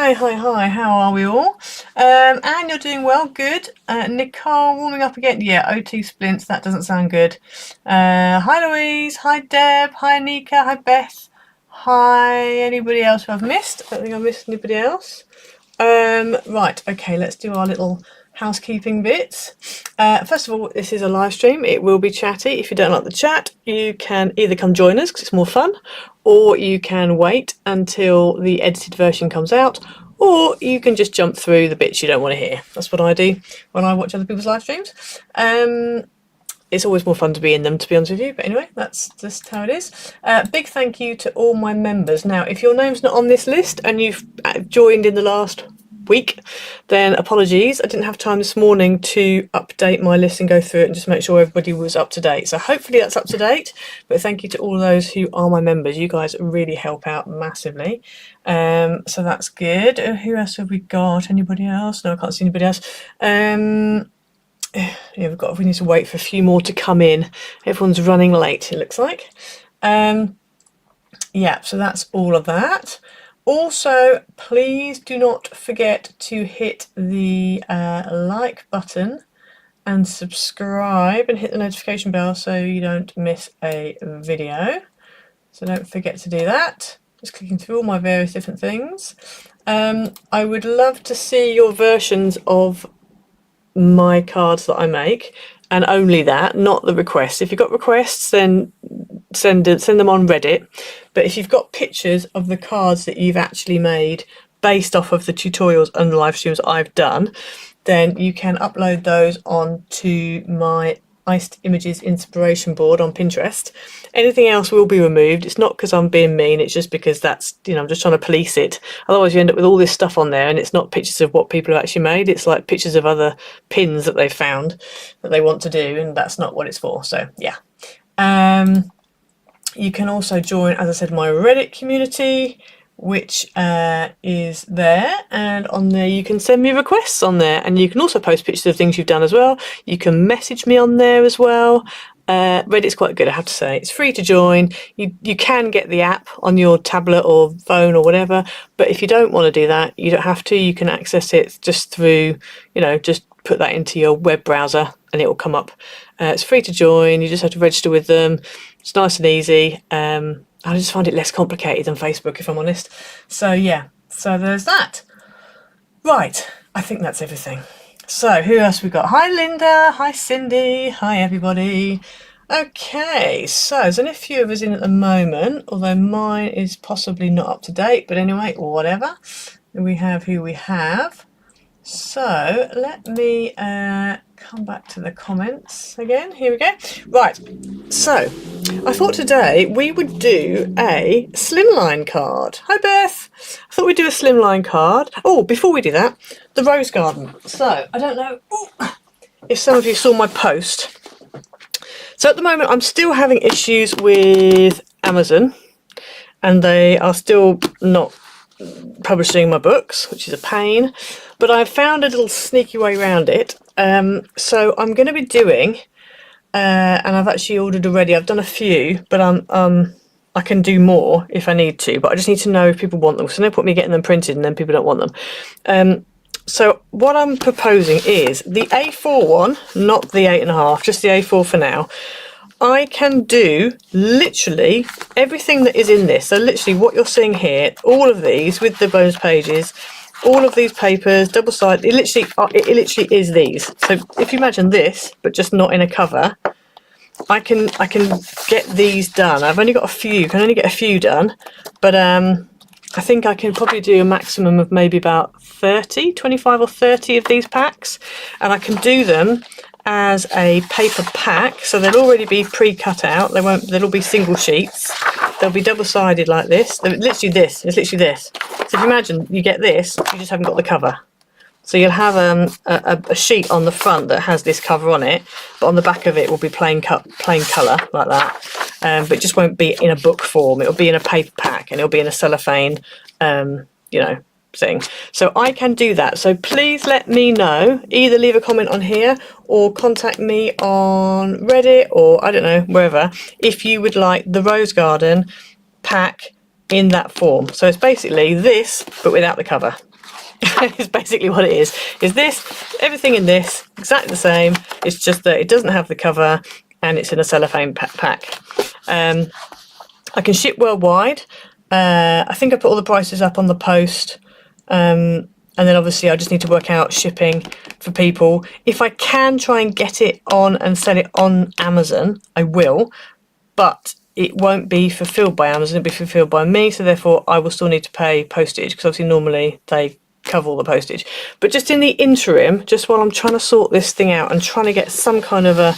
Hi, how are we all? And you're doing well, good. Nicole warming up again. Yeah, OT splints, that doesn't sound good. Hi Louise, hi Deb, hi Nika, hi Beth, hi anybody else who I've missed? I don't think I've missed anybody else. Right, okay, let's do our little housekeeping bits. First of all, this is a live stream. It will be chatty. If you don't like the chat, you can either come join us because it's more fun, or you can wait until the edited version comes out, or you can just jump through the bits you don't want to hear. That's what I do when I watch other people's live streams. It's always more fun to be in them, to be honest with you, but anyway, that's just how it is. Big thank you to all my members. Now, if your name's not on this list and you've joined in the last week, then apologies. I didn't have time this morning to update my list and go through it and just make sure everybody was up to date. So hopefully that's up to date, but thank you to all those who are my members. You guys really help out massively. So that's good. Who else have we got? Anybody else? No, I can't see anybody else. Yeah, we need to wait for a few more to come in. Everyone's running late, it looks like. Yeah, so that's all of that. Also, please do not forget to hit the like button and subscribe and hit the notification bell so you don't miss a video. So don't forget to do that. Just clicking through all my various different things. I would love to see your versions of my cards that I make, and only that, not the requests. If you've got requests, then send them on Reddit, but if you've got pictures of the cards that you've actually made based off of the tutorials and the live streams I've done, then you can upload those onto my iced images inspiration board on Pinterest. Anything else will be removed. It's not because I'm being mean, it's just because that's, I'm just trying to police it. Otherwise you end up with all this stuff on there and it's not pictures of what people have actually made, it's like pictures of other pins that they've found that they want to do, and that's not what it's for. So yeah. You can also join, as I said, my Reddit community, which is there, and on there you can send me requests on there, and you can also post pictures of things you've done as well. You can message me on there as well. Reddit's quite good, I have to say. It's free to join. You can get the app on your tablet or phone or whatever, but if you don't want to do that, you don't have to. You can access it just through, just put that into your web browser and it will come up. It's free to join. You just have to register with them. It's nice and easy. I just find it less complicated than Facebook, if I'm honest. So yeah, so there's that. Right, I think that's everything. So who else we got? Hi Linda, hi Cindy, hi everybody. Okay, so there's only a few of us in at the moment, although mine is possibly not up to date, but anyway, whatever. We have who we have. So let me come back to the comments again. Here we go. Right, so I thought today we would do a Slimline card. Hi Beth. I thought we'd do a Slimline card. Oh, before we do that, the rose garden. So I don't know if some of you saw my post. So at the moment I'm still having issues with Amazon, and they are still not publishing my books, which is a pain, but I've found a little sneaky way around it. So I'm going to be doing, and I've actually ordered already. I've done a few, but I can do more if I need to, but I just need to know if people want them, so no point me getting them printed and then people don't want them. So what I'm proposing is the A4 one, not the 8.5, just the A4 for now. I can do literally everything that is in this. So literally what you're seeing here, all of these with the bonus pages, all of these papers, double-sided, it literally is these. So if you imagine this, but just not in a cover, I can get these done. I've only got a few, you can only get a few done, but I think I can probably do a maximum of maybe about 25 or 30 of these packs, and I can do them as a paper pack, so they'll already be pre-cut out. They'll be single sheets. They'll be double-sided like this. They're literally this. It's literally this. So if you imagine you get this, you just haven't got the cover. So you'll have a sheet on the front that has this cover on it, but on the back of it will be plain colour like that. But it just won't be in a book form. It'll be in a paper pack, and it'll be in a cellophane, thing. So I can do that. So please let me know. Either leave a comment on here or contact me on Reddit or I don't know, wherever, if you would like the rose garden pack in that form. So it's basically this, but without the cover. Is basically what it is this, everything in this exactly the same. It's just that it doesn't have the cover and it's in a cellophane pack. I can ship worldwide. I think I put all the prices up on the post, and then obviously I just need to work out shipping for people. If I can try and get it on and sell it on Amazon, I will, but it won't be fulfilled by Amazon, it'll be fulfilled by me, so therefore I will still need to pay postage, because obviously normally they cover all the postage. But just in the interim, just while I'm trying to sort this thing out and trying to get some kind of a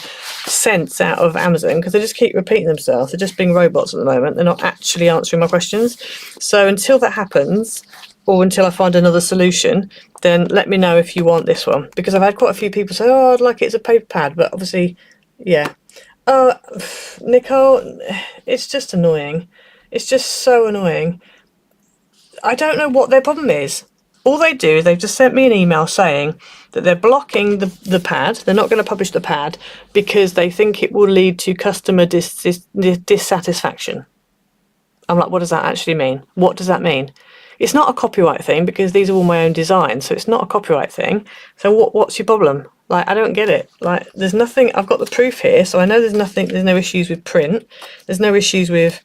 sense out of Amazon, because they just keep repeating themselves, they're just being robots at the moment, they're not actually answering my questions. So until that happens, or until I find another solution, then let me know if you want this one, because I've had quite a few people say, oh, I'd like it as a paper pad, but obviously, yeah. Nicole, it's just annoying. It's just so annoying. I don't know what their problem is. All they do is they've just sent me an email saying that they're blocking the pad. They're not going to publish the pad because they think it will lead to customer dissatisfaction. I'm like, what does that actually mean? What does that mean? It's not a copyright thing because these are all my own designs, so it's not a copyright thing. So what's your problem? Like, I don't get it. Like, there's nothing, I've got the proof here, so I know there's no issues with print. There's no issues with,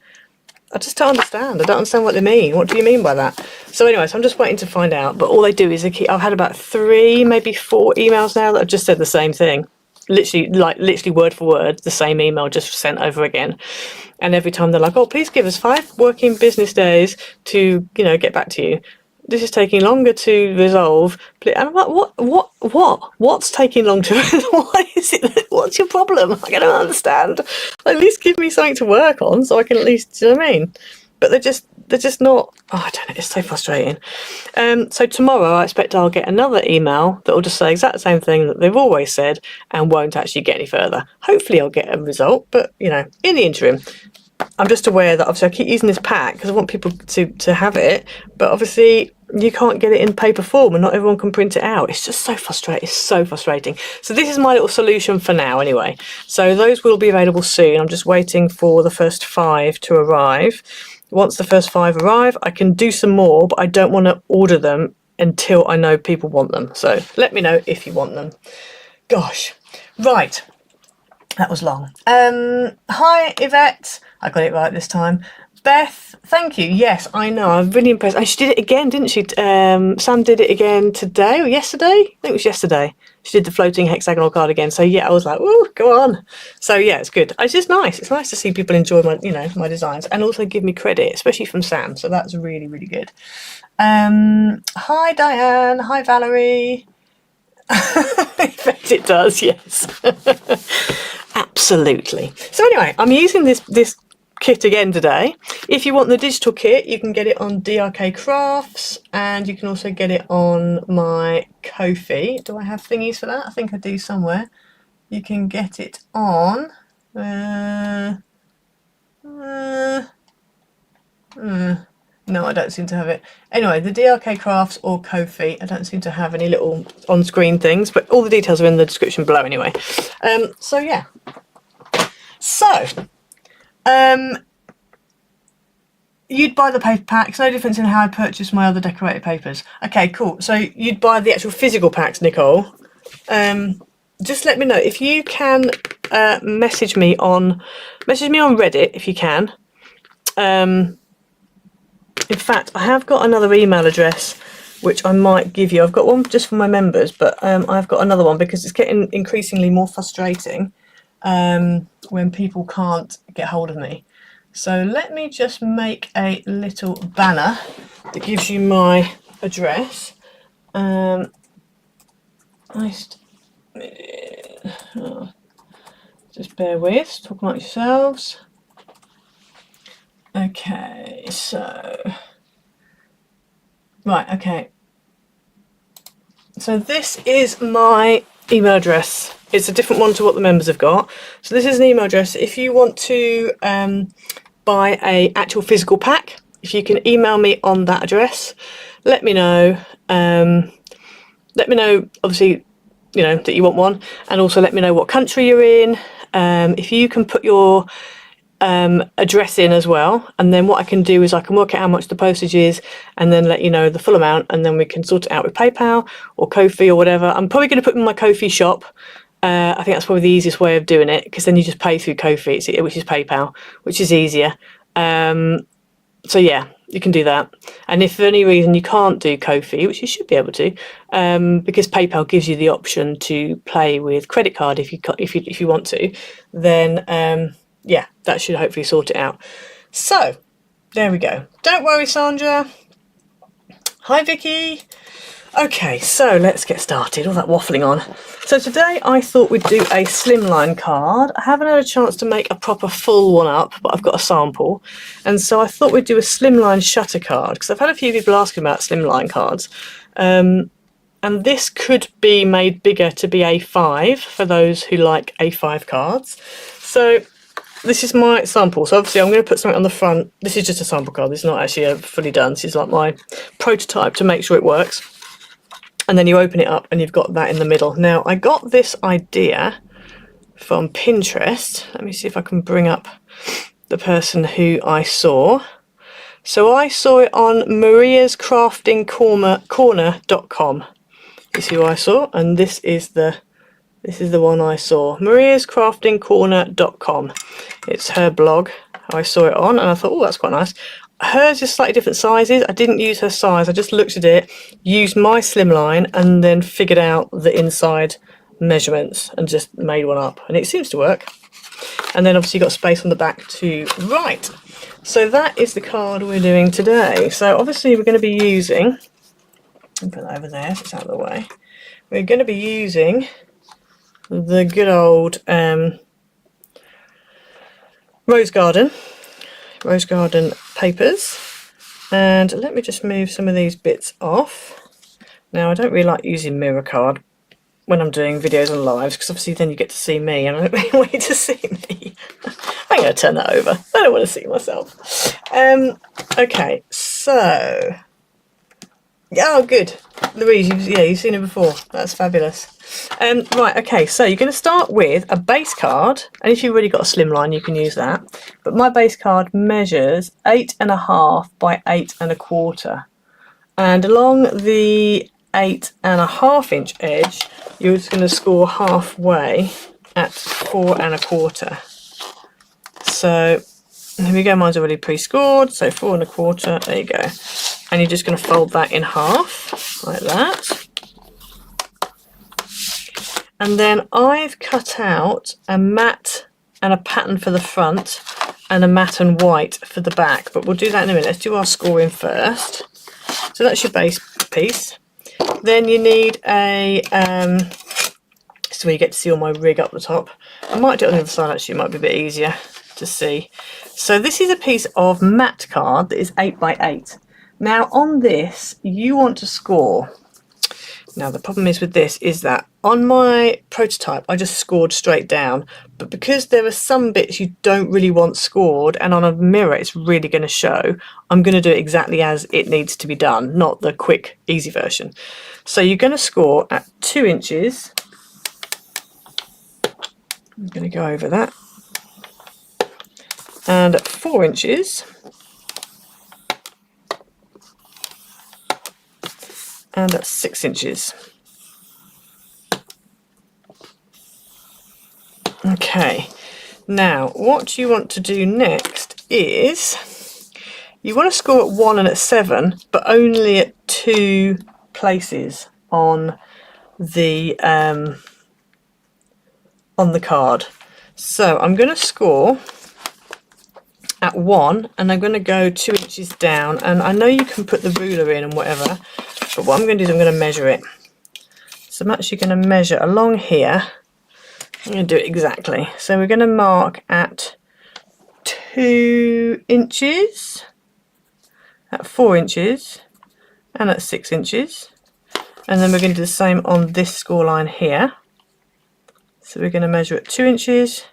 I just don't understand. I don't understand what they mean. What do you mean by that? So anyway, so I'm just waiting to find out, but all they do is they keep, I've had about 3, maybe 4 emails now that have just said the same thing. Literally word for word, the same email just sent over again. And every time they're like, oh, please give us 5 working business days to, get back to you. This is taking longer to resolve. And I'm like, what's taking long to resolve? Why is it? What's your problem? Like, I don't understand. At least give me something to work on so I can at least, do you know what I mean? But they're just not, I don't know, it's so frustrating. So tomorrow I expect I'll get another email that will just say exactly the same thing that they've always said and won't actually get any further. Hopefully I'll get a result, but, in the interim, I'm just aware that obviously I keep using this pack because I want people to have it, but obviously you can't get it in paper form and not everyone can print it out. It's just so frustrating. It's so frustrating. So this is my little solution for now anyway. So those will be available soon. I'm just waiting for the first 5 to arrive. Once the first 5 arrive, I can do some more, but I don't want to order them until I know people want them. So let me know if you want them. Gosh. Right. That was long. Hi, Yvette. I got it right this time. Beth, thank you. Yes, I know. I'm really impressed. And she did it again, didn't she? Sam did it again today or yesterday? I think it was yesterday. She did the floating hexagonal card again. So yeah, I was like, woo, go on. So yeah, it's good. It's just nice. It's nice to see people enjoy my, my designs and also give me credit, especially from Sam. So that's really, really good. Hi, Diane. Hi, Valerie. In fact, it does, yes. Absolutely. So anyway, I'm using this kit again today. If you want the digital kit, you can get it on DRK Crafts, and you can also get it on my Ko-fi. Do I have thingies for that? I think I do somewhere. You can get it on no, I don't seem to have it. Anyway, the DRK Crafts or Ko-fi, I don't seem to have any little on-screen things, but all the details are in the description below anyway. So yeah. So, you'd buy the paper packs, no difference in how I purchase my other decorated papers. Okay, cool. So you'd buy the actual physical packs, Nicole. Just let me know if you can message me on Reddit if you can. In fact, I have got another email address which I might give you. I've got one just for my members, but I've got another one because it's getting increasingly more frustrating when people can't get hold of me. So let me just make a little banner that gives you my address. Just bear with, talk amongst yourselves. Okay, so, right, okay. So this is my email address. It's a different one to what the members have got. So this is an email address. If you want to buy a actual physical pack, if you can email me on that address, let me know. Let me know, obviously, that you want one, and also let me know what country you're in. If you can put your address in as well, and then what I can do is I can work out how much the postage is and then let you know the full amount, and then we can sort it out with PayPal or Ko-fi or whatever. I'm probably going to put in my Ko-fi shop. I think that's probably the easiest way of doing it, because then you just pay through Ko-fi, which is PayPal, which is easier. So yeah, you can do that. And if for any reason you can't do Ko-fi, which you should be able to, because PayPal gives you the option to pay with credit card if you want to, then yeah, that should hopefully sort it out. So there we go. Don't worry, Sandra. Hi, Vicky. Okay, so let's get started. All that waffling on. So today I thought we'd do a slimline card. I haven't had a chance to make a proper full one up, but I've got a sample. And so I thought we'd do a slimline shutter card, because I've had a few people asking about slimline cards. And this could be made bigger to be A5 for those who like A5 cards. So this is my sample. So obviously I'm going to put something on the front. This is just a sample card. This is not actually fully done. This is like my prototype to make sure it works. And then you open it up and you've got that in the middle. Now, I got this idea from Pinterest. Let me see if I can bring up the person who I saw. So I saw it on mariascraftingcorner.com is who I saw, and this is the one I saw. mariascraftingcorner.com. It's her blog. I saw it on and I thought, oh, that's quite nice. Hers is slightly different sizes. I didn't use her size. I just looked at it, used my slimline, and then figured out the inside measurements and just made one up. And it seems to work. And then obviously you've got space on the back to write. So that is the card we're doing today. So obviously we're going to be using, I'll put that over there so it's out of the way. We're going to be using the good old Rose Garden papers, and let me just move some of these bits off. Now, I don't really like using mirror card when I'm doing videos and lives, because obviously then you get to see me and I don't really want you to see me. I'm going to turn that over. I don't want to see myself. Okay, so oh, good, Louise, you've seen it before. That's fabulous. Right, okay, so you're going to start with a base card, and if you've already got a slimline you can use that, but my base card measures 8.5 by 8 1/4, and along the 8.5 inch edge you're just going to score halfway at 4 1/4. So here we go, mine's already pre-scored, so 4 1/4, there you go, and you're just going to fold that in half like that. And then I've cut out a matte and a pattern for the front and a matte and white for the back, but we'll do that in a minute. Let's do our scoring first. So that's your base piece. Then you need a, so you get to see all my rig up the top. I might do it on the other side actually, it might be a bit easier to see. So this is a piece of matte card that is 8 by 8. Now on this, you want to score. Now the problem is with this is that on my prototype I just scored straight down, but because there are some bits you don't really want scored and on a mirror it's really going to show, I'm going to do it exactly as it needs to be done, not the quick easy version. So you're going to score at 2 inches. I'm going to go over that, and at 4 inches, and at 6 inches. Okay, now what you want to do next is you want to score at 1 and at 7, but only at 2 places on the card. So I'm going to score at 1 and I'm going to go 2 inches down, and I know you can put the ruler in and whatever, but what I'm going to do is I'm going to measure it. So I'm actually going to measure along here. I'm going to do it exactly. So we're going to mark at 2 inches, at 4 inches, and at 6 inches. And then we're going to do the same on this score line here. So we're going to measure at 2 inches,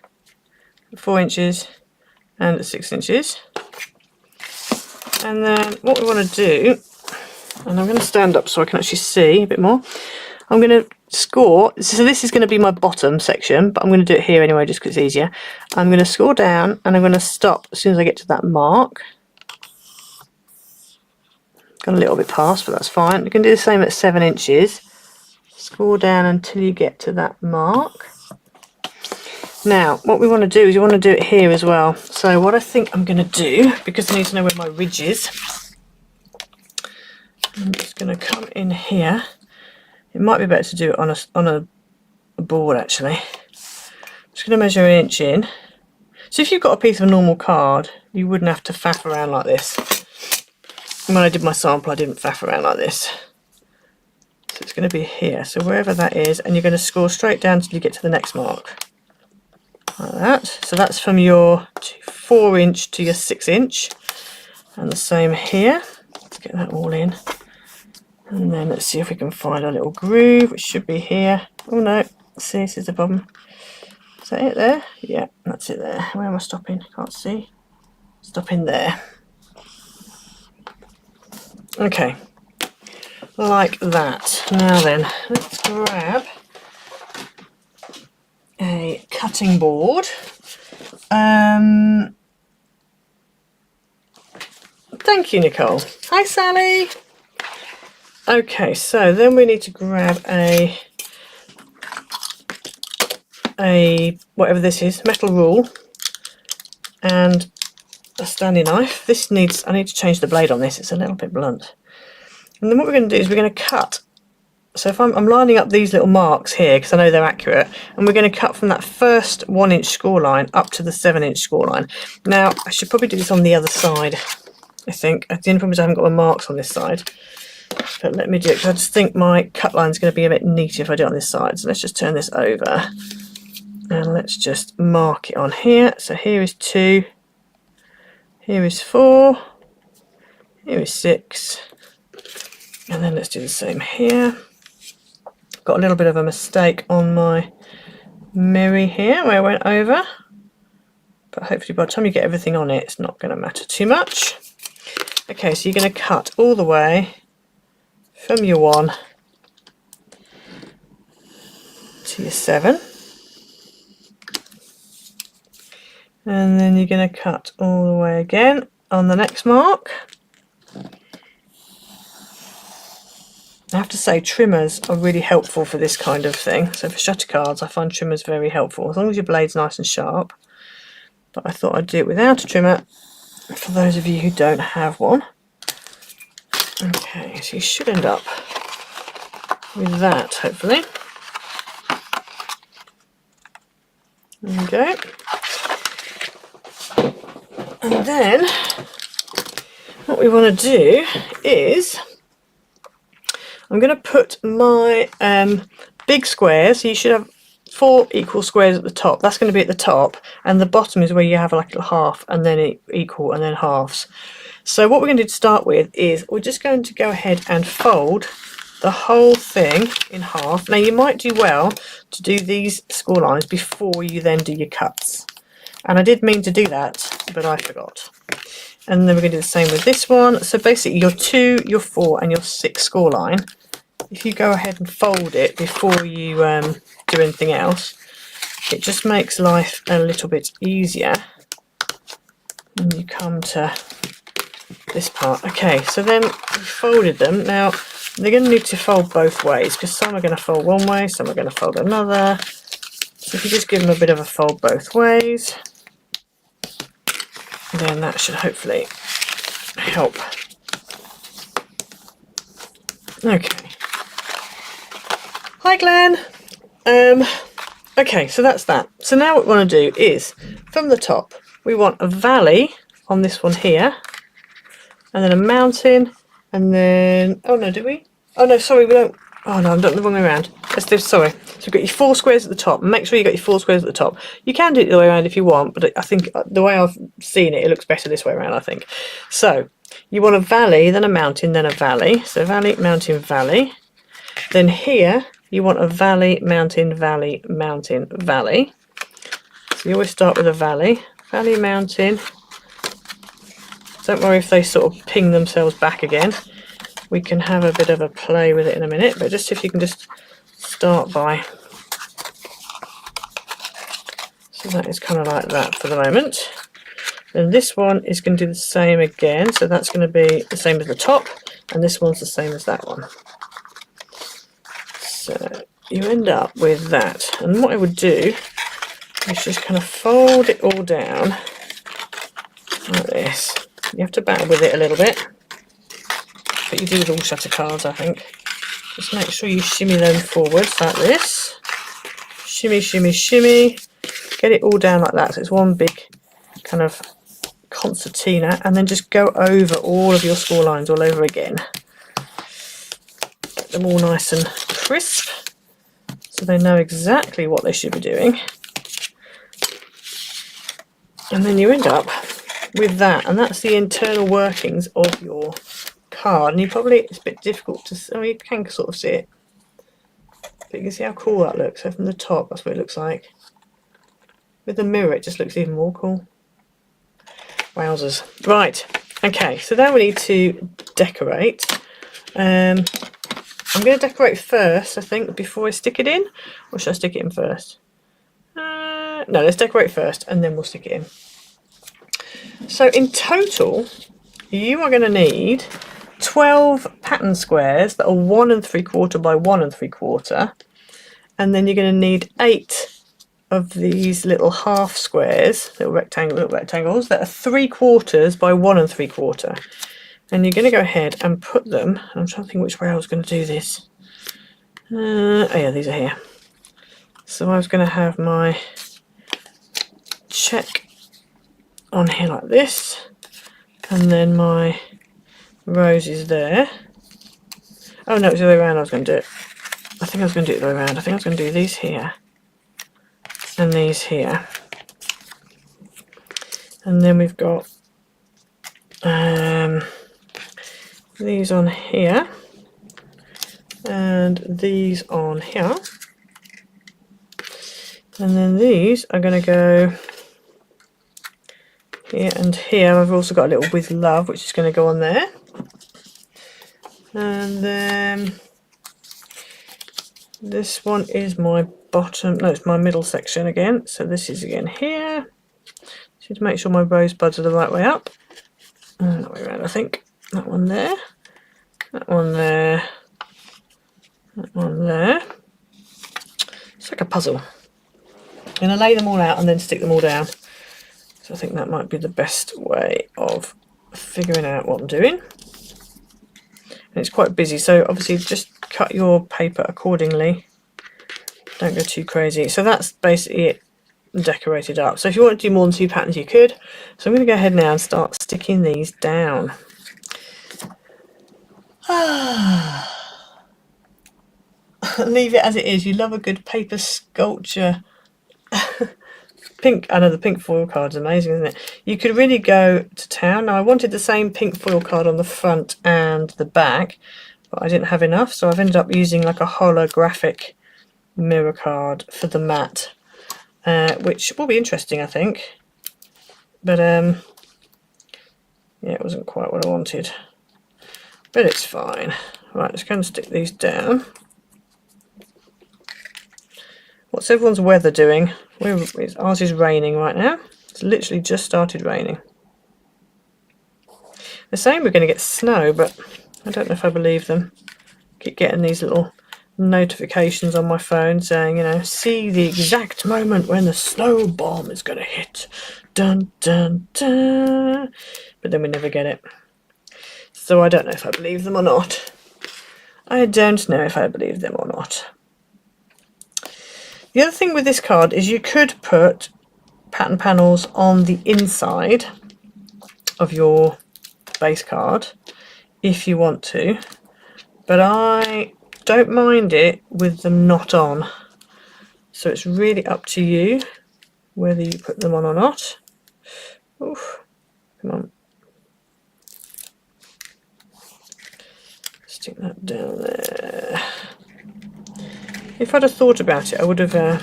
4 inches, and at 6 inches. And then what we want to do, and I'm going to stand up so I can actually see a bit more, I'm going to score. So this is going to be my bottom section, but I'm going to do it here anyway just because it's easier. I'm going to score down and I'm going to stop as soon as I get to that mark. Got a little bit past, but that's fine. You can do the same at 7 inches. Score down until you get to that mark. Now, what we want to do is you want to do it here as well. So what I think I'm going to do, because I need to know where my ridge is, I'm just going to come in here. It might be better to do it on a board actually. I'm just going to measure an inch in. So if you've got a piece of a normal card, you wouldn't have to faff around like this. When I did my sample, I didn't faff around like this. So it's going to be here. So wherever that is, and you're going to score straight down until you get to the next mark. Like that. So that's from your 4 inch to your 6 inch. And the same here. Let's get that all in. And then let's see if we can find our little groove, which should be here. Oh no, see, this is the problem. Is that it there? Yeah, that's it there. Where am I stopping? Can't see. Stopping there. Okay, like that. Now then, let's grab a cutting board. Thank you, Nicole. Hi, Sally. Okay, so then we need to grab a whatever this is, metal rule, and a Stanley knife. I need to change the blade on this. It's a little bit blunt. And then what we're going to do is we're going to cut. So if I'm lining up these little marks here because I know they're accurate, and we're going to cut from that first 1 inch score line up to the 7 inch score line. Now I should probably do this on the other side. I think the only problem is I haven't got my marks on this side. But let me do it because I just think my cut line is going to be a bit neater if I do it on this side. So let's just turn this over and let's just mark it on here. So here is 2, here is 4, here is 6, and then let's do the same here. Got a little bit of a mistake on my mirror here where I went over, but hopefully by the time you get everything on it, it's not going to matter too much. Okay, so you're going to cut all the way from your 1 to your 7, and then you're going to cut all the way again on the next mark. I have to say trimmers are really helpful for this kind of thing. So for shutter cards I find trimmers very helpful, as long as your blade's nice and sharp. But I thought I'd do it without a trimmer for those of you who don't have one. Okay, so you should end up with that, hopefully. There we go. And then what we want to do is I'm going to put my big squares. So you should have 4 equal squares at the top. That's going to be at the top, and the bottom is where you have like a little half and then equal and then halves. So what we're going to do to start with is we're just going to go ahead and fold the whole thing in half. Now you might do well to do these score lines before you then do your cuts. And I did mean to do that, but I forgot. And then we're going to do the same with this one. So basically your 2, your 4 and your 6 score line, if you go ahead and fold it before you do anything else, it just makes life a little bit easier when you come to this part. Okay, so then we folded them. Now they're going to need to fold both ways because some are going to fold one way, some are going to fold another. So if you just give them a bit of a fold both ways, then that should hopefully help. Okay. Hi Glenn. Okay, so that's that. So now what we want to do is from the top we want a valley on this one here, and then a mountain, and then oh no, do we? Oh no, sorry, we don't. Oh no, I'm doing the wrong way around. Let's do, sorry. So you've got your 4 squares at the top. Make sure you got your 4 squares at the top. You can do it the other way around if you want, but I think the way I've seen it, it looks better this way around, I think. So you want a valley, then a mountain, then a valley. So valley, mountain, valley. Then here you want a valley, mountain, valley, mountain, valley. So you always start with a valley, valley, mountain. Don't worry if they sort of ping themselves back again. We can have a bit of a play with it in a minute, but just if you can just start by. So that is kind of like that for the moment. Then this one is going to do the same again, so that's going to be the same as the top, and this one's the same as that one. So you end up with that, and what I would do is just kind of fold it all down like this. You have to battle with it a little bit, but you do with all shutter cards, I think. Just make sure you shimmy them forwards like this. Shimmy, shimmy, shimmy. Get it all down like that, so it's one big kind of concertina, and then just go over all of your score lines all over again. Get them all nice and crisp, so they know exactly what they should be doing. And then you end up with that, and that's the internal workings of your card. And you probably, it's a bit difficult to see, I mean, you can sort of see it, but you can see how cool that looks. So from the top, that's what it looks like. With the mirror, it just looks even more cool. Wowzers. Right, okay, so now we need to decorate. I'm going to decorate first, I think, before I stick it in. Or should I stick it in first? No, let's decorate first, and then we'll stick it in. So in total, you are going to need 12 pattern squares that are 1 3/4 by 1 3/4. And then you're going to need 8 of these little half squares, little rectangles that are 3/4 by 1 3/4. And you're going to go ahead and put them, I'm trying to think which way I was going to do this. Oh yeah, these are here. So I was going to have my check on here like this, and then my roses there. Oh no, it's the other way around I was going to do it. I think I was going to do it the other way around. I think I was going to do these here and these here, and then we've got these on here and these on here, and then these are going to go here and here. I've also got a little with love, which is going to go on there, and then this one is my bottom, no, it's my middle section again, so this is again here. Just need to make sure my rosebuds are the right way up, and that way around, I think. That one there, that one there, that one there. It's like a puzzle. I'm going to lay them all out and then stick them all down. So I think that might be the best way of figuring out what I'm doing. And it's quite busy, so obviously just cut your paper accordingly. Don't go too crazy. So that's basically it decorated up. So if you want to do more than 2 patterns, you could. So I'm going to go ahead now and start sticking these down. Leave it as it is. You love a good paper sculpture. Pink, I know the pink foil card's amazing, isn't it? You could really go to town. Now I wanted the same pink foil card on the front and the back, but I didn't have enough, so I've ended up using like a holographic mirror card for the mat, which will be interesting, I think. But yeah, it wasn't quite what I wanted, but it's fine. Right, let's go and stick these down. What's everyone's weather doing? Ours is raining right now. It's literally just started raining. They're saying we're going to get snow, but I don't know if I believe them. Keep getting these little notifications on my phone saying, you know, see the exact moment when the snow bomb is going to hit. Dun, dun, dun. But then we never get it. So I don't know if I believe them or not. I don't know if I believe them or not. The other thing with this card is you could put pattern panels on the inside of your base card if you want to, but I don't mind it with them not on. So it's really up to you whether you put them on or not. Oof, come on. Stick that down there. If I'd have thought about it, I would have,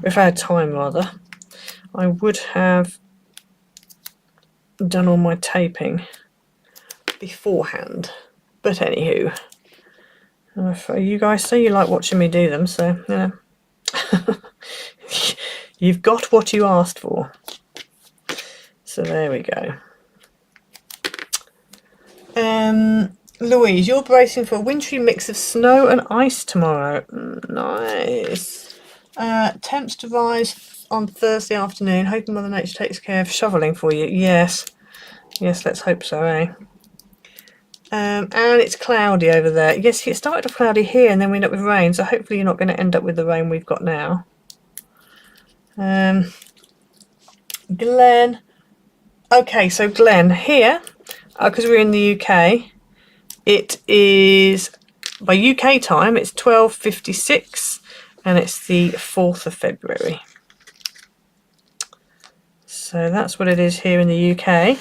if I had time rather, I would have done all my taping beforehand. But anywho, You guys say you like watching me do them, so you know. You've got what you asked for. So there we go. Louise, you're bracing for a wintry mix of snow and ice tomorrow. Nice. Temps to rise on Thursday afternoon. Hoping Mother Nature takes care of shoveling for you. Yes. Yes, let's hope so, eh? And it's cloudy over there. Yes, it started off cloudy here and then we end up with rain. So hopefully you're not going to end up with the rain we've got now. Glenn. Okay, so Glenn, here, because we're in the UK, it is, by UK time, it's 12:56 and it's the 4th of February. So that's what it is here in the UK.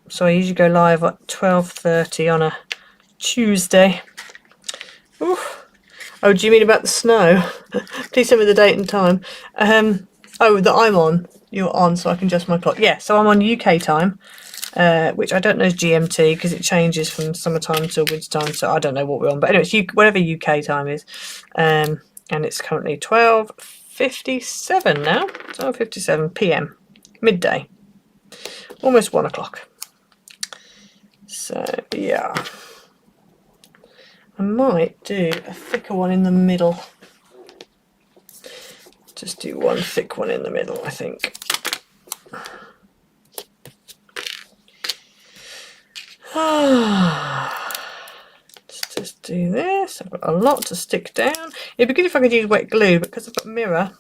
So I usually go live at 12:30 on a Tuesday. Oof. Oh, do you mean about the snow? Please tell me the date and time. Oh, that I'm on. You're on, so I can adjust my clock. Yeah, so I'm on UK time, which I don't know is GMT because it changes from summertime to wintertime, so I don't know what we're on. But anyway, it's whatever UK time is. And it's currently 12:57 now. 12:57 PM, midday. Almost 1 o'clock. So, yeah. I might do a thicker one in the middle. Just do one thick one in the middle, I think. Let's just do this. I've got a lot to stick down. It'd be good if I could use wet glue, but because I've got a mirror,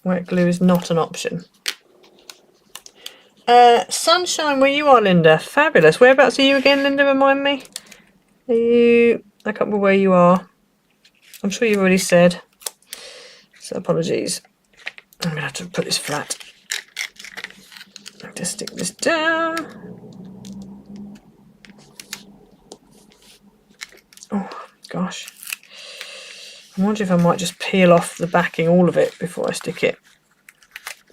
wet glue is not an option. Sunshine, where you are, Linda. Fabulous. Whereabouts are you again, Linda? Remind me. Are you... I can't remember where you are. I'm sure you've already said. So apologies. I'm going to have to put this flat. I have to stick this down. Oh, gosh. I wonder if I might just peel off the backing, all of it, before I stick it.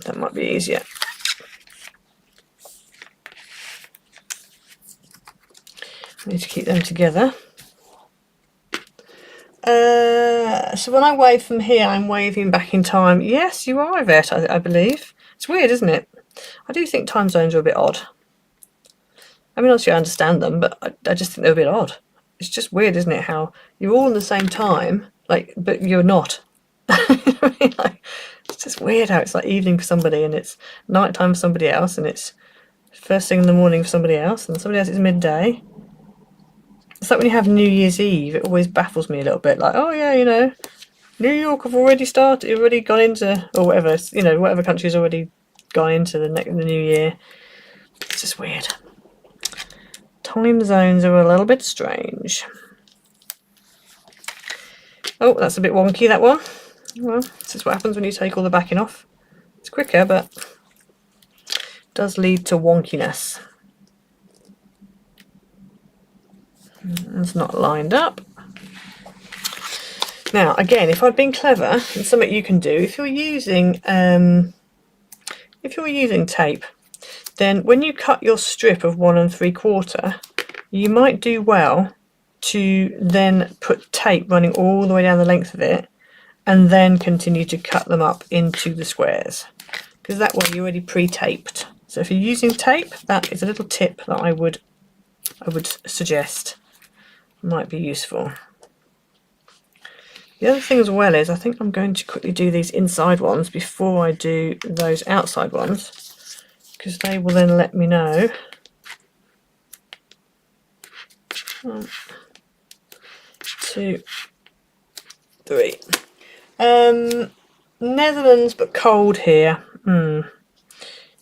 That might be easier. I need to keep them together. So when I wave from here, I'm waving back in time. Yes, you are, Yvette, I believe. It's weird, isn't it? I do think time zones are a bit odd. I mean, obviously I understand them, but I just think they're a bit odd. It's just weird, isn't it, how you're all in the same time, like, but you're not. I mean, like, it's just weird how it's like evening for somebody and it's nighttime for somebody else and it's first thing in the morning for somebody else and somebody else it's midday. It's like when you have New Year's Eve, it always baffles me a little bit, like, oh yeah, you know, New York have already gone into, or whatever, you know, whatever country's already gone into the new year. It's just weird. Time zones are a little bit strange. Oh, that's a bit wonky, that one. Well, this is what happens when you take all the backing off. It's quicker, but it does lead to wonkiness. It's not lined up. Now, again, if I'd been clever, and something you can do, if you're using tape, then when you cut your strip of 1 3/4, you might do well to then put tape running all the way down the length of it, and then continue to cut them up into the squares, because that way you're already pre-taped. So if you're using tape, that is a little tip that I would suggest. Might be useful. The other thing as well is I think I'm going to quickly do these inside ones before I do those outside ones, because they will then let me know. 1, 2, 3. Netherlands, but cold here.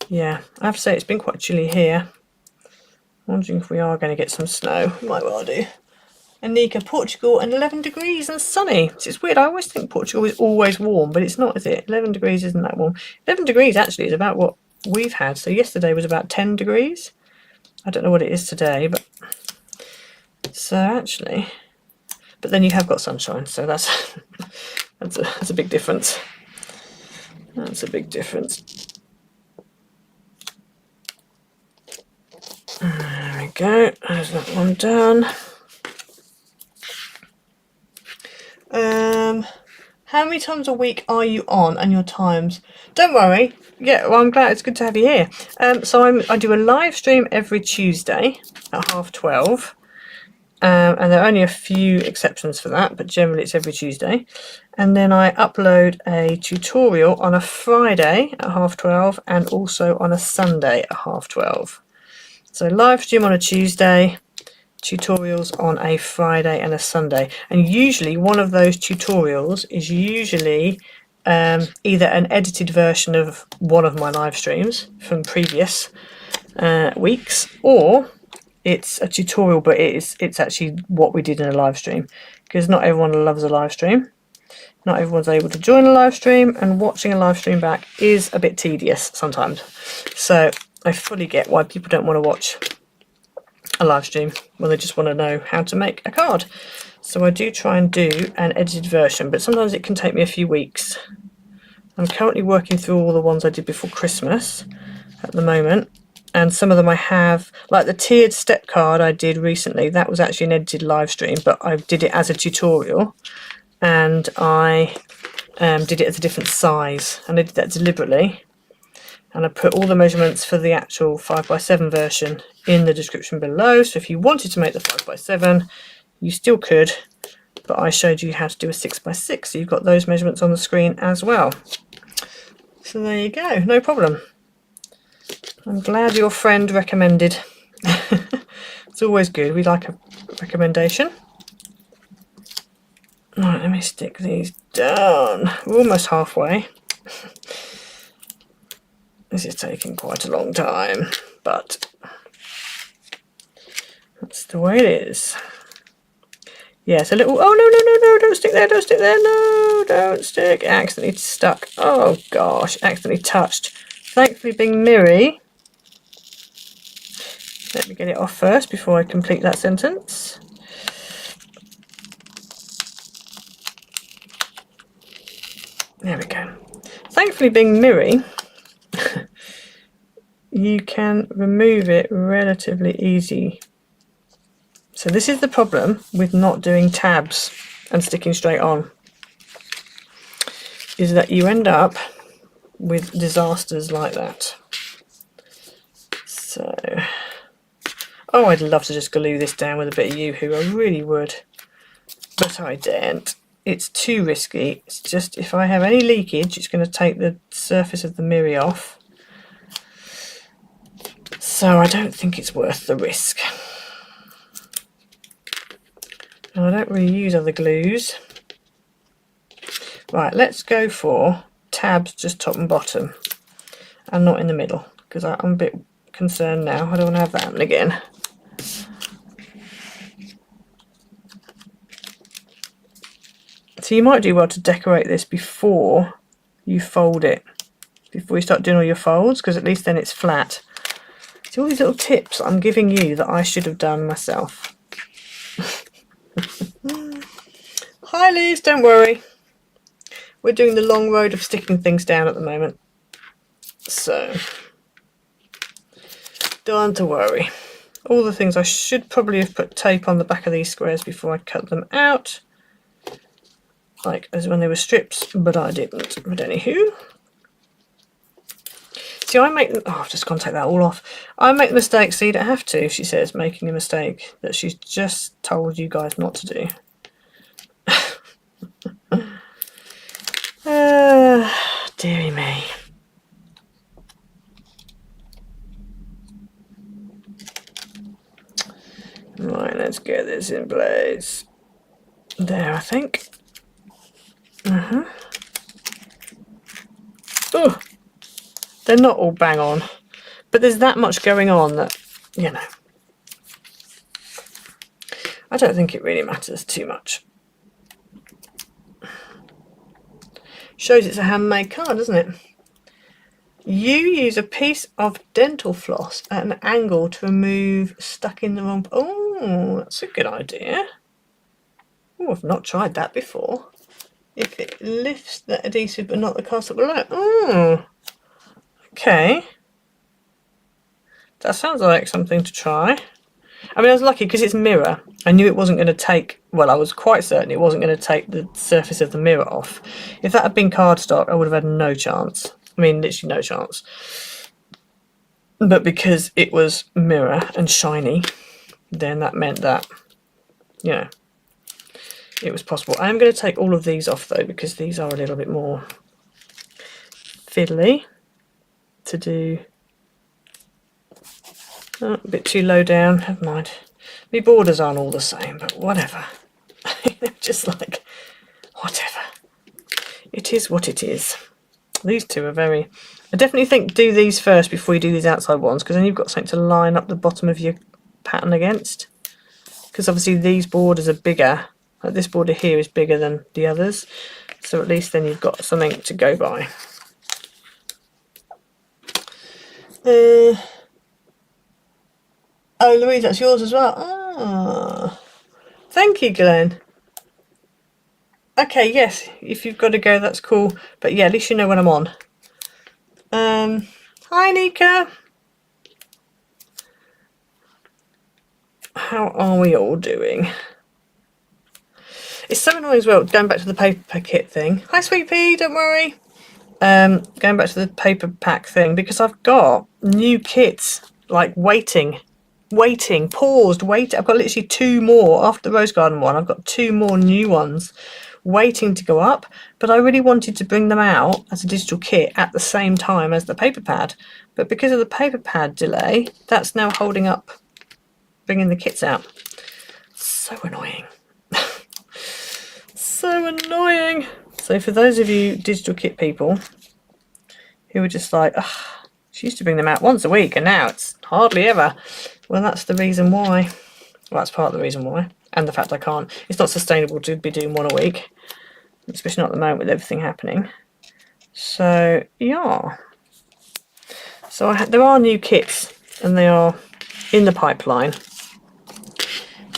Yeah, I have to say it's been quite chilly here. Wondering if we are going to get some snow. Might well do. Anika, Portugal, and 11 degrees and sunny. It's weird, I always think Portugal is always warm, but it's not, is it? 11 degrees isn't that warm. 11 degrees actually is about what we've had. So yesterday was about 10 degrees. I don't know what it is today, but so actually, but then you have got sunshine, so that's that's a big difference. That's a big difference. There we go. There's that one done. How many times a week are you on and your times? Don't worry. Yeah, well, I'm glad. It's good to have you here. So I do a live stream every Tuesday at 12:30. And there are only a few exceptions for that, but generally it's every Tuesday. And then I upload a tutorial on a Friday at 12:30 and also on a Sunday at 12:30. So live stream on a Tuesday, tutorials on a Friday and a Sunday. And usually one of those tutorials is usually either an edited version of one of my live streams from previous weeks, or it's a tutorial, but it's actually what we did in a live stream, because not everyone loves a live stream. Not everyone's able to join a live stream, and watching a live stream back is a bit tedious sometimes. So I fully get why people don't want to watch a live stream when they just want to know how to make a card. So I do try and do an edited version, but sometimes it can take me a few weeks. I'm currently working through all the ones I did before Christmas at the moment. And some of them I have, like the tiered step card I did recently, that was actually an edited live stream, but I did it as a tutorial, and I did it as a different size, and I did that deliberately. And I put all the measurements for the actual 5x7 version in the description below, so if you wanted to make the 5x7, you still could, but I showed you how to do a 6x6, so you've got those measurements on the screen as well. So there you go, no problem. I'm glad your friend recommended. It's always good. We like a recommendation. Right, let me stick these down. We're almost halfway. This is taking quite a long time, but that's the way it is. Yes, a little. Oh, no, don't stick there, don't stick there. No, don't stick. Accidentally stuck. Oh, gosh, accidentally touched. Thankfully, being Miri. Let me get it off first before I complete that sentence. There we go. Thankfully, being Miri, you can remove it relatively easy. So this is the problem with not doing tabs and sticking straight on, is that you end up with disasters like that. So, oh, I'd love to just glue this down with a bit of Yoo-hoo, I really would, but I daren't. It's too risky. It's just, if I have any leakage, it's going to take the surface of the Miri off. So I don't think it's worth the risk. And I don't really use other glues. Right, let's go for tabs just top and bottom, and not in the middle, because I'm a bit concerned now. I don't want to have that happen again. So you might do well to decorate this before you fold it, before you start doing all your folds, because at least then it's flat. See all these little tips I'm giving you that I should have done myself. Hi Liz, don't worry. We're doing the long road of sticking things down at the moment. So, don't worry. All the things I should probably have put tape on the back of these squares before I cut them out, like as when they were strips, but I didn't. But anywho. See, I make them, oh, I've just got to take that all off. I make the mistake, so you don't have to, she says, making a mistake that she's just told you guys not to do. Dearie me. Right, let's get this in place. There, I think. Oh, they're not all bang on, but there's that much going on that, you know, I don't think it really matters too much. Shows it's a handmade card, doesn't it? You use a piece of dental floss at an angle to remove stuck in the wrong... Oh, that's a good idea. Oh, I've not tried that before. If it lifts the adhesive but not the cast below. Oh, okay. That sounds like something to try. I mean, I was lucky because it's mirror. I knew it wasn't going to take well, I was quite certain it wasn't going to take the surface of the mirror off. If that had been cardstock, I would have had no chance. I mean, literally no chance. But because it was mirror and shiny, then that meant that, you know, it was possible. I am going to take all of these off though, because these are a little bit more fiddly to do. Oh, a bit too low down, never mind. My borders aren't all the same, but whatever. Just like, whatever. It is what it is. These two are very... I definitely think do these first before you do these outside ones, because then you've got something to line up the bottom of your pattern against. Because obviously these borders are bigger. Like this border here is bigger than the others. So at least then you've got something to go by. Oh, Louise, that's yours as well. Ah, thank you, Glenn. Okay, yes, if you've got to go, that's cool. But yeah, at least you know when I'm on. Hi, Nika. How are we all doing? It's so annoying as well, going back to the paper kit thing. Hi, Sweet Pea, don't worry. Going back to the paper pack thing, because I've got new kits, like waiting, paused, wait. I've got literally 2 more after the Rose Garden one. I've got 2 more new ones waiting to go up, but I really wanted to bring them out as a digital kit at the same time as the paper pad. But because of the paper pad delay, that's now holding up bringing the kits out. So annoying. So annoying. So for those of you digital kit people who are just like, oh, she used to bring them out once a week and now it's hardly ever. Well, that's the reason why. Well, that's part of the reason why. And the fact I can't. It's not sustainable to be doing 1 a week. Especially not at the moment with everything happening. So, yeah. So there are new kits and they are in the pipeline.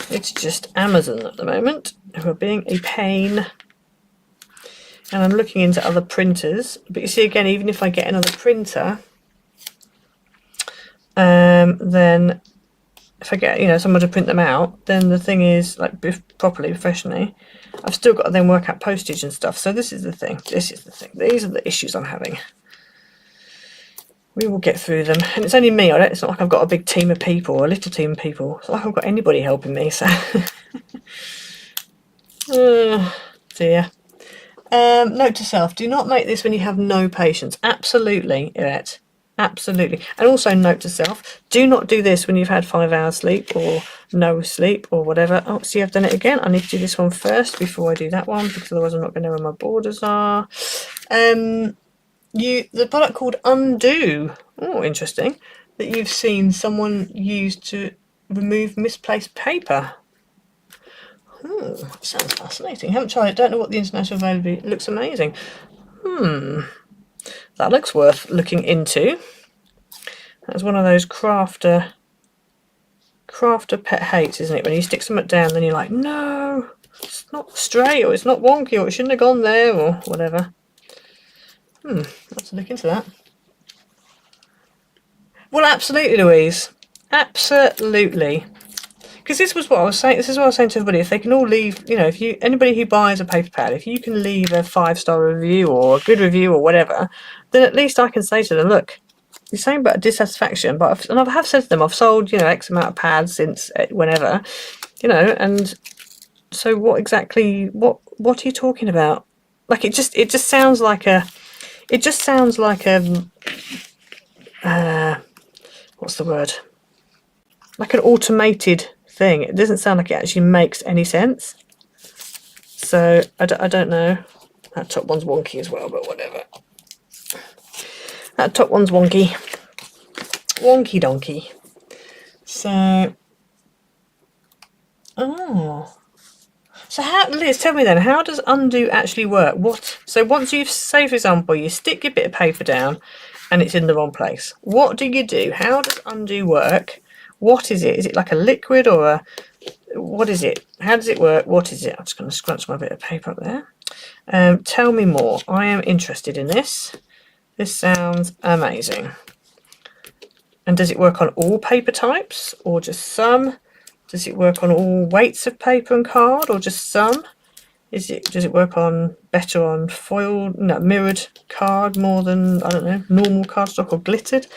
It's just Amazon at the moment who are being a pain. And I'm looking into other printers. But you see, again, even if I get another printer, then if I get, you know, someone to print them out, then the thing is, like, properly, professionally, I've still got to then work out postage and stuff. So this is the thing. This is the thing. These are the issues I'm having. We will get through them. And it's only me. It's not like I've got a big team of people or a little team of people. It's not like I've got anybody helping me. So, dear. Note to self, do not make this when you have no patience. Absolutely, Yvette. Absolutely. And also note to self, do not do this when you've had 5 hours sleep or no sleep or whatever. Oh, see, I've done it again. I need to do this one first before I do that one, because otherwise I'm not going to know where my borders are. The product called Undo. Oh, interesting. That you've seen someone use to remove misplaced paper. Oh, that sounds fascinating. Haven't tried it. Don't know what the international availability. It looks amazing. That looks worth looking into. That's one of those crafter pet hates, isn't it? When you stick something down, then you're like, no, it's not straight, or it's not wonky, or it shouldn't have gone there, or whatever. Let's look into that. Well, absolutely, Louise. Absolutely. Because this was what I was saying. This is what I was saying to everybody. If they can all leave, you know, anybody who buys a paper pad, if you can leave a 5-star review or a good review or whatever, then at least I can say to them, look, you're saying about dissatisfaction, but I have said to them, I've sold, you know, X amount of pads since whenever, you know, and so what exactly? What are you talking about? Like it just sounds like a. It just sounds like a. What's the word? Like an automated thing. It doesn't sound like it actually makes any sense. So I don't know. That top one's wonky as well, but whatever. That top one's wonky. Wonky donkey. So, so how, Liz, tell me then, how does undo actually work? So once you've, say for example, you stick your bit of paper down and it's in the wrong place. What do you do? How does undo work? What is it? Is it like a liquid or what is it? How does it work? What is it? I'm just going to scrunch my bit of paper up there. Tell me more. I am interested in this. This sounds amazing. And does it work on all paper types or just some? Does it work on all weights of paper and card, or just some? Does it work on better on foil, no, mirrored card more than, I don't know, normal cardstock or glittered?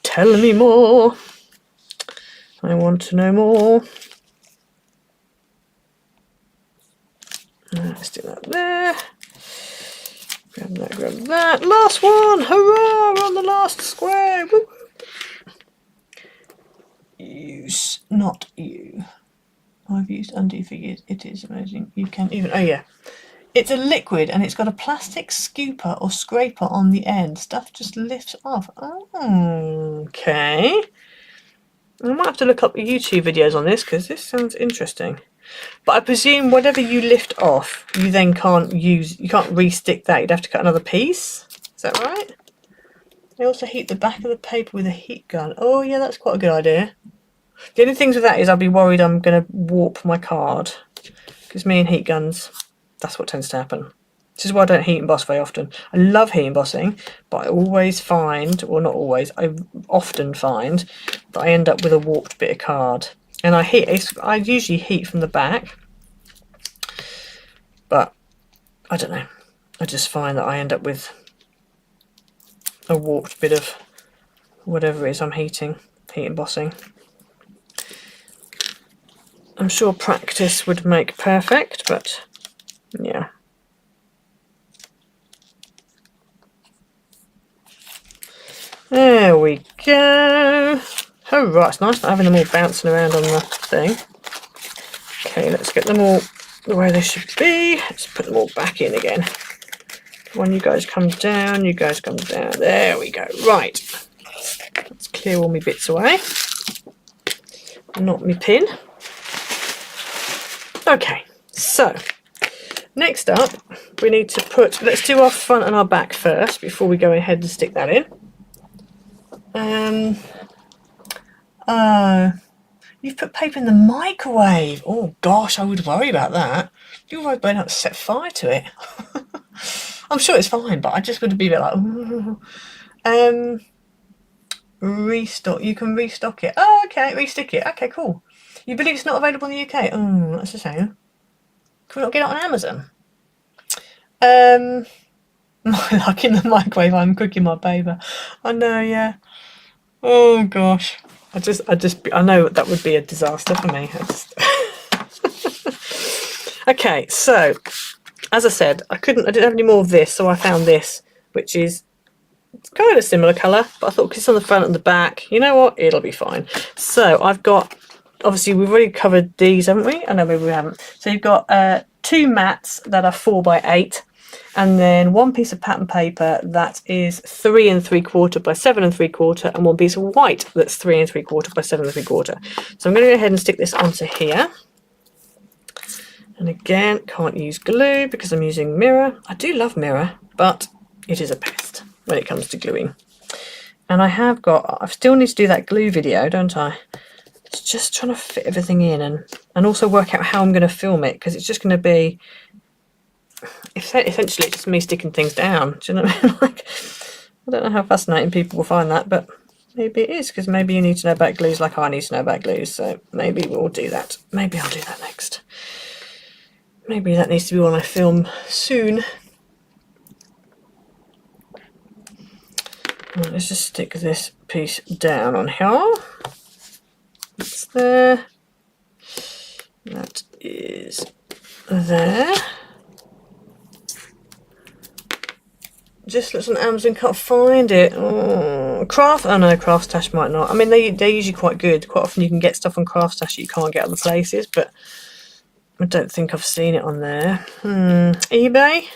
Tell me more. I want to know more. Let's do that there. Grab that, grab that. Last one! Hurrah! We're on the last square! Woo. Use, not you. I've used undo for years. It is amazing. You can even, oh yeah. It's a liquid and it's got a plastic scooper or scraper on the end. Stuff just lifts off. Oh, okay. I might have to look up YouTube videos on this because this sounds interesting. But I presume whatever you lift off, you then can't use, you can't re-stick that. You'd have to cut another piece. Is that right? They also heat the back of the paper with a heat gun. Oh yeah, that's quite a good idea. The only things with that is I'll be worried I'm going to warp my card. Because me and heat guns, that's what tends to happen. This is why I don't heat emboss very often. I love heat embossing, but I always find, or not always, I often find that I end up with a warped bit of card. And I usually heat from the back, but I don't know. I just find that I end up with a warped bit of whatever it is I'm heat embossing. I'm sure practice would make perfect, but yeah. There we go. Oh right, it's nice not having them all bouncing around on the thing. Okay, let's get them all the way they should be. Let's put them all back in again. When you guys come down, you guys come down. There we go. Right. Let's clear all my bits away. Not my pin. Okay, so next up we need to put, let's do our front and our back first before we go ahead and stick that in. You've put paper in the microwave. Oh gosh, I would worry about that. You're worried about to set fire to it. I'm sure it's fine, but I just would be a bit like, ooh. Restock. You can restock it. Oh, okay, restick it. Okay, cool. You believe it's not available in the UK? Oh, that's a shame. Can we not get it on Amazon? My luck in the microwave. I'm cooking my paper. I know, yeah. Oh gosh. I know that would be a disaster for me. Okay, so as I said, I didn't have any more of this, so I found this, which is kind of a similar colour, but I thought because it's on the front and the back, you know what, it'll be fine. So I've got, obviously we've already covered these, haven't we? Oh no, maybe we haven't. So you've got two mats that are 4x8, and then one piece of pattern paper that is 3 3/4 by 7 3/4, and one piece of white that's 3 3/4 by 7 3/4. So I'm going to go ahead and stick this onto here. And again, can't use glue because I'm using mirror. I do love mirror, but it is a pest when it comes to gluing. And I still need to do that glue video, don't I? It's just trying to fit everything in and also work out how I'm going to film it, because it's just going to be, essentially it's just me sticking things down. Do you know what I mean? Like, I don't know how fascinating people will find that, but maybe it is, because maybe you need to know about glues like I need to know about glues, so maybe we'll do that. Maybe I'll do that next. Maybe that needs to be when I film soon. Right, let's just stick this piece down on here. That's there. That is there. Just looks on Amazon, can't find it. Oh, oh no, Craft Stash might not. I mean, they're usually quite good. Quite often you can get stuff on Craft Stash that you can't get other places, but I don't think I've seen it on there. eBay?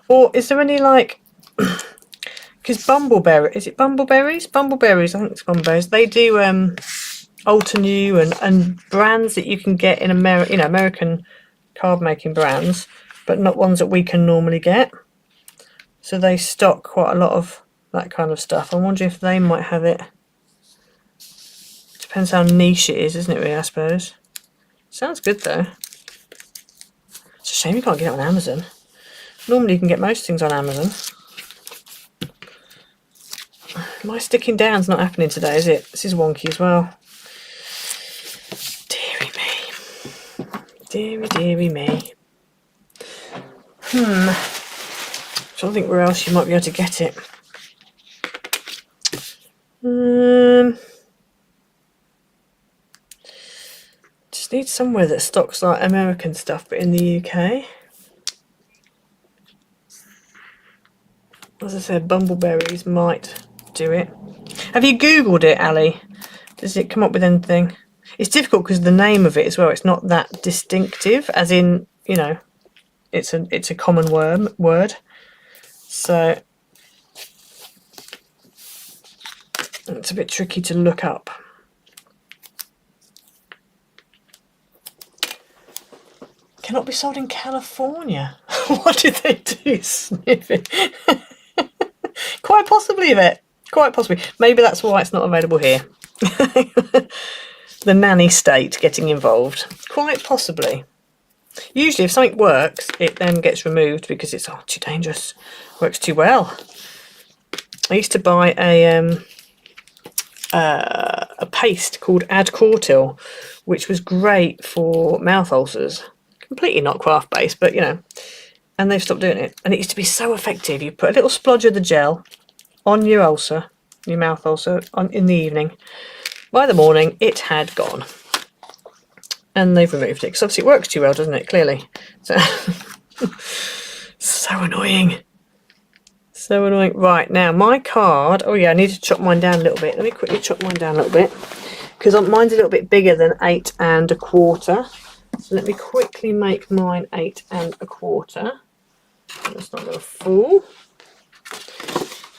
Or is there any like, because Bumbleberry, is it Bumbleberries? Bumbleberries, I think it's Bumbleberries. They do Alter New and brands that you can get in American card making brands, but not ones that we can normally get. So they stock quite a lot of that kind of stuff. I'm wondering if they might have it. Depends how niche it is, isn't it really, I suppose. Sounds good though. It's a shame you can't get it on Amazon. Normally you can get most things on Amazon. My sticking down's not happening today, is it? This is wonky as well. Deary, deary me. I don't think where else you might be able to get it. Just need somewhere that stocks like American stuff, but in the UK. As I said, bumbleberries might do it. Have you Googled it, Ali? Does it come up with anything? It's difficult because the name of it as well, it's not that distinctive, as in, you know, it's a common word. So it's a bit tricky to look up. Cannot be sold in California. What did they do? Sniff it. Quite possibly, Yvette. Quite possibly. Maybe that's why it's not available here. The nanny state getting involved. Quite possibly. Usually if something works, it then gets removed because it's too dangerous. Works too well. I used to buy a paste called Adcortil, which was great for mouth ulcers. Completely not craft based, but you know, and they've stopped doing it. And it used to be so effective. You put a little splodge of the gel on your ulcer, your mouth ulcer, in the evening. By the morning, it had gone. And they've removed it because obviously it works too well, doesn't it? Clearly. So, so annoying. So annoying. Right, now my card. Oh yeah, I need to chop mine down a little bit. Let me quickly chop mine down a little bit because mine's a little bit bigger than 8 1/4. So let me quickly make mine 8 1/4. That's not going to fall.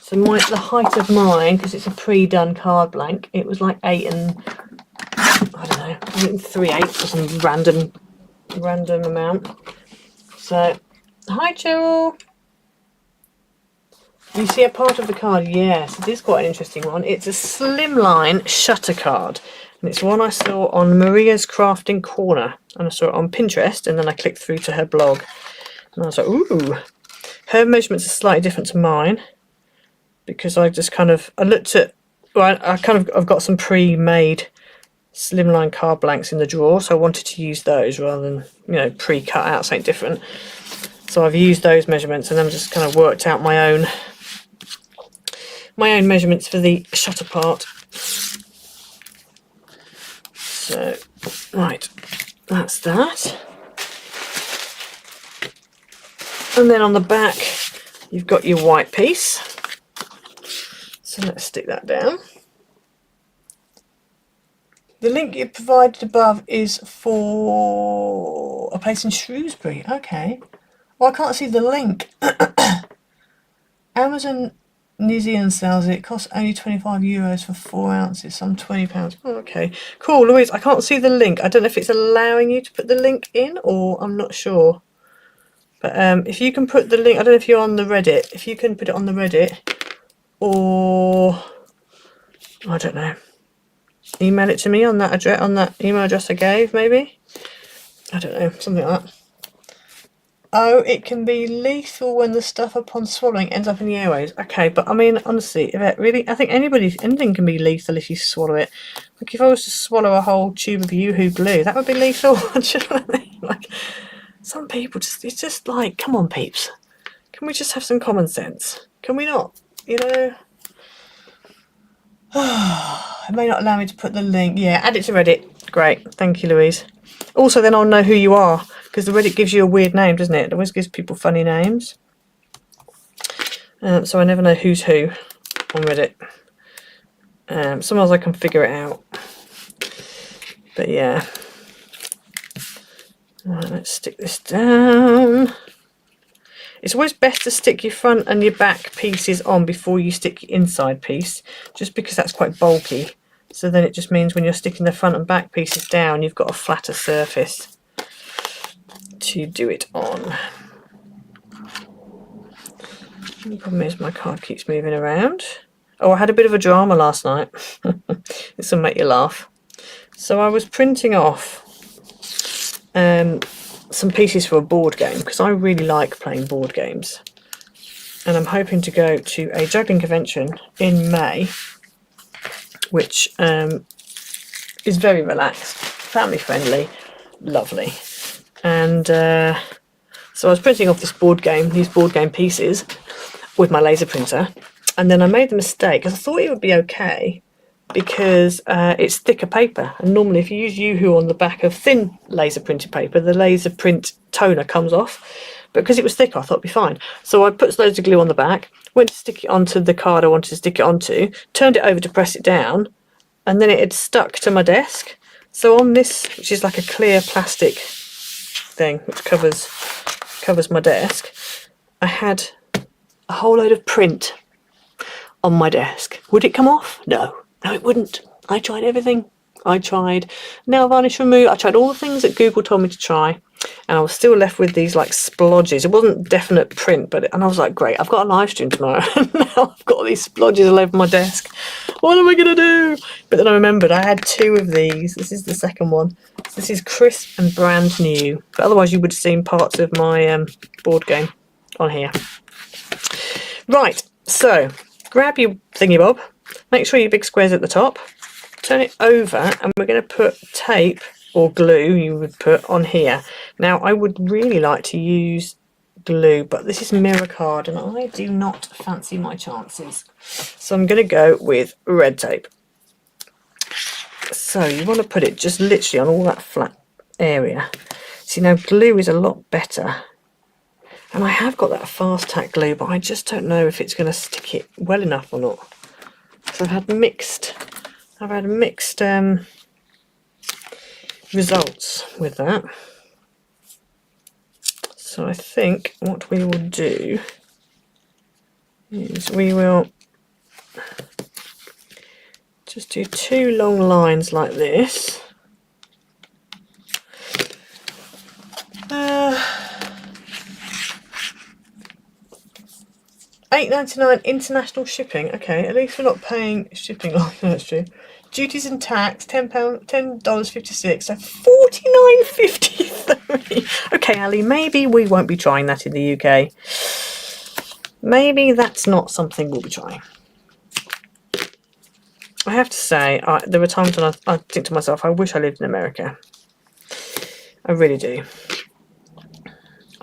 So the height of mine, because it's a pre-done card blank, it was like 8 3/8 or some random amount. So, hi Cheryl. You see a part of the card? Yes, it is quite an interesting one. It's a Slimline shutter card. And it's one I saw on Maria's Crafting Corner. And I saw it on Pinterest, and then I clicked through to her blog. And I was like, ooh. Her measurements are slightly different to mine. Because I just kind of, I've got some pre-made Slimline card blanks in the drawer. So I wanted to use those rather than, you know, pre-cut out something different. So I've used those measurements and then just kind of worked out my own measurements for the shutter part. So, right, that's that. And then on the back, you've got your white piece. So let's stick that down. The link you provided above is for a place in Shrewsbury. Okay. Well, I can't see the link. Amazon New Zealand sells it. It costs only €25 for 4 ounces, some £20. Oh, okay, cool, Louise. I can't see the link. I don't know if it's allowing you to put the link in, or I'm not sure. But if you can put the link, I don't know if you're on the Reddit. If you can put it on the Reddit, or I don't know, email it to me on that address, on that email address I gave, maybe. I don't know, something like that. Oh, it can be lethal when the stuff upon swallowing ends up in the airways. Okay, but I mean, honestly, if it really, I think anything can be lethal if you swallow it. Like if I was to swallow a whole tube of Yoo-hoo glue, that would be lethal. Do you know what I mean? Like, some people just, it's just like, come on, peeps. Can we just have some common sense? Can we not? You know? It may not allow me to put the link. Yeah, add it to Reddit. Great. Thank you, Louise. Also, then I'll know who you are, because the Reddit gives you a weird name, doesn't it? It always gives people funny names. So I never know who's who on Reddit. Sometimes I can figure it out. But yeah. Right, let's stick this down. It's always best to stick your front and your back pieces on before you stick your inside piece, just because that's quite bulky. So then it just means when you're sticking the front and back pieces down, you've got a flatter surface to do it on. The problem is my card keeps moving around. Oh, I had a bit of a drama last night. This will make you laugh. So I was printing off some pieces for a board game, because I really like playing board games. And I'm hoping to go to a juggling convention in May, which is very relaxed, family friendly, lovely. And so I was printing off these board game pieces with my laser printer, and then I made the mistake because I thought it would be okay because it's thicker paper, and normally if you use Yoo-hoo on the back of thin laser printed paper, the laser print toner comes off, but because it was thick I thought it'd be fine. So I put loads of glue on the back, went to stick it onto the card I wanted to stick it onto, turned it over to press it down, and then it had stuck to my desk. So on this, which is like a clear plastic thing which covers my desk, I had a whole load of print on my desk. Would it come off? No, it wouldn't. I tried everything. I tried nail varnish remove. I tried all the things that Google told me to try, and I was still left with these like splodges. It wasn't definite print, and I was like, great, I've got a live stream tomorrow, and now I've got these splodges all over my desk. What am I gonna do? But then I remembered I had 2 of these. This is the second one. This is crisp and brand new, but otherwise you would have seen parts of my board game on here. Right, so grab your thingy bob, make sure your big square's at the top, turn it over, and we're going to put tape or glue you would put on here. Now I would really like to use glue, but this is mirror card and I do not fancy my chances, so I'm going to go with red tape. So you want to put it just literally on all that flat area. See, now glue is a lot better, and I have got that fast tack glue, but I just don't know if it's going to stick it well enough or not. So I've had mixed results with that. So I think what we will do is we will just do 2 long lines like this. $8.99 international shipping. Okay, at least we're not paying shipping. Oh, that's true. Duties and tax, $10.56, so $49.53. Okay, Ali, maybe we won't be trying that in the UK. Maybe that's not something we'll be trying. I have to say, there were times when I think to myself, I wish I lived in America. I really do.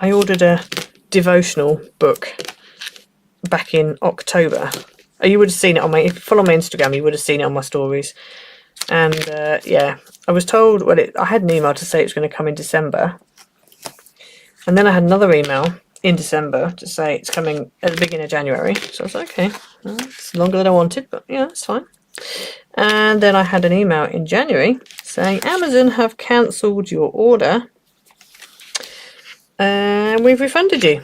I ordered a devotional book back in October. You would have seen it on if you follow my Instagram, you would have seen it on my stories. And yeah, I was told, well, I had an email to say it was going to come in December, and then I had another email in December to say it's coming at the beginning of January. So I was like, okay, well, it's longer than I wanted, but yeah, it's fine. And then I had an email in January saying Amazon have cancelled your order and we've refunded you.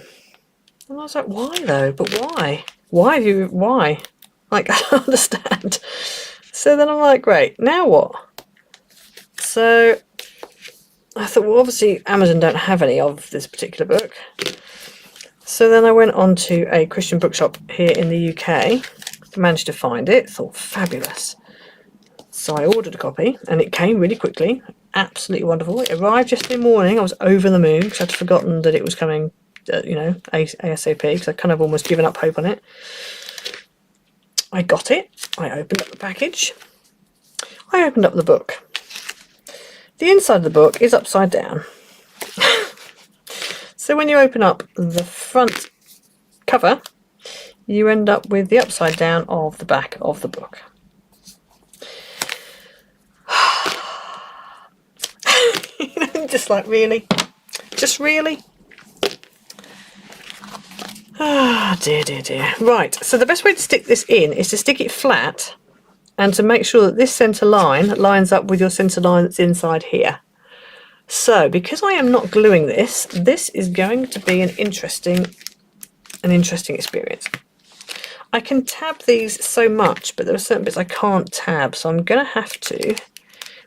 And I was like, why though? But why? Why? Like, I don't understand. So then I'm like, great, now what? So I thought, well, obviously Amazon don't have any of this particular book. So then I went on to a Christian bookshop here in the UK, managed to find it, thought fabulous. So I ordered a copy and it came really quickly, absolutely wonderful. It arrived yesterday morning. I was over the moon because I'd forgotten that it was coming, ASAP, because I'd kind of almost given up hope on it. I got it, I opened up the package, I opened up the book. The inside of the book is upside down. So when you open up the front cover, you end up with the upside down of the back of the book. Just like, really? Just really? Ah, dear. Right, so the best way to stick this in is to stick it flat and to make sure that this centre line lines up with your centre line that's inside here. So because I am not gluing this, this is going to be an interesting experience. I can tab these so much, but there are certain bits I can't tab, so I'm going to have to,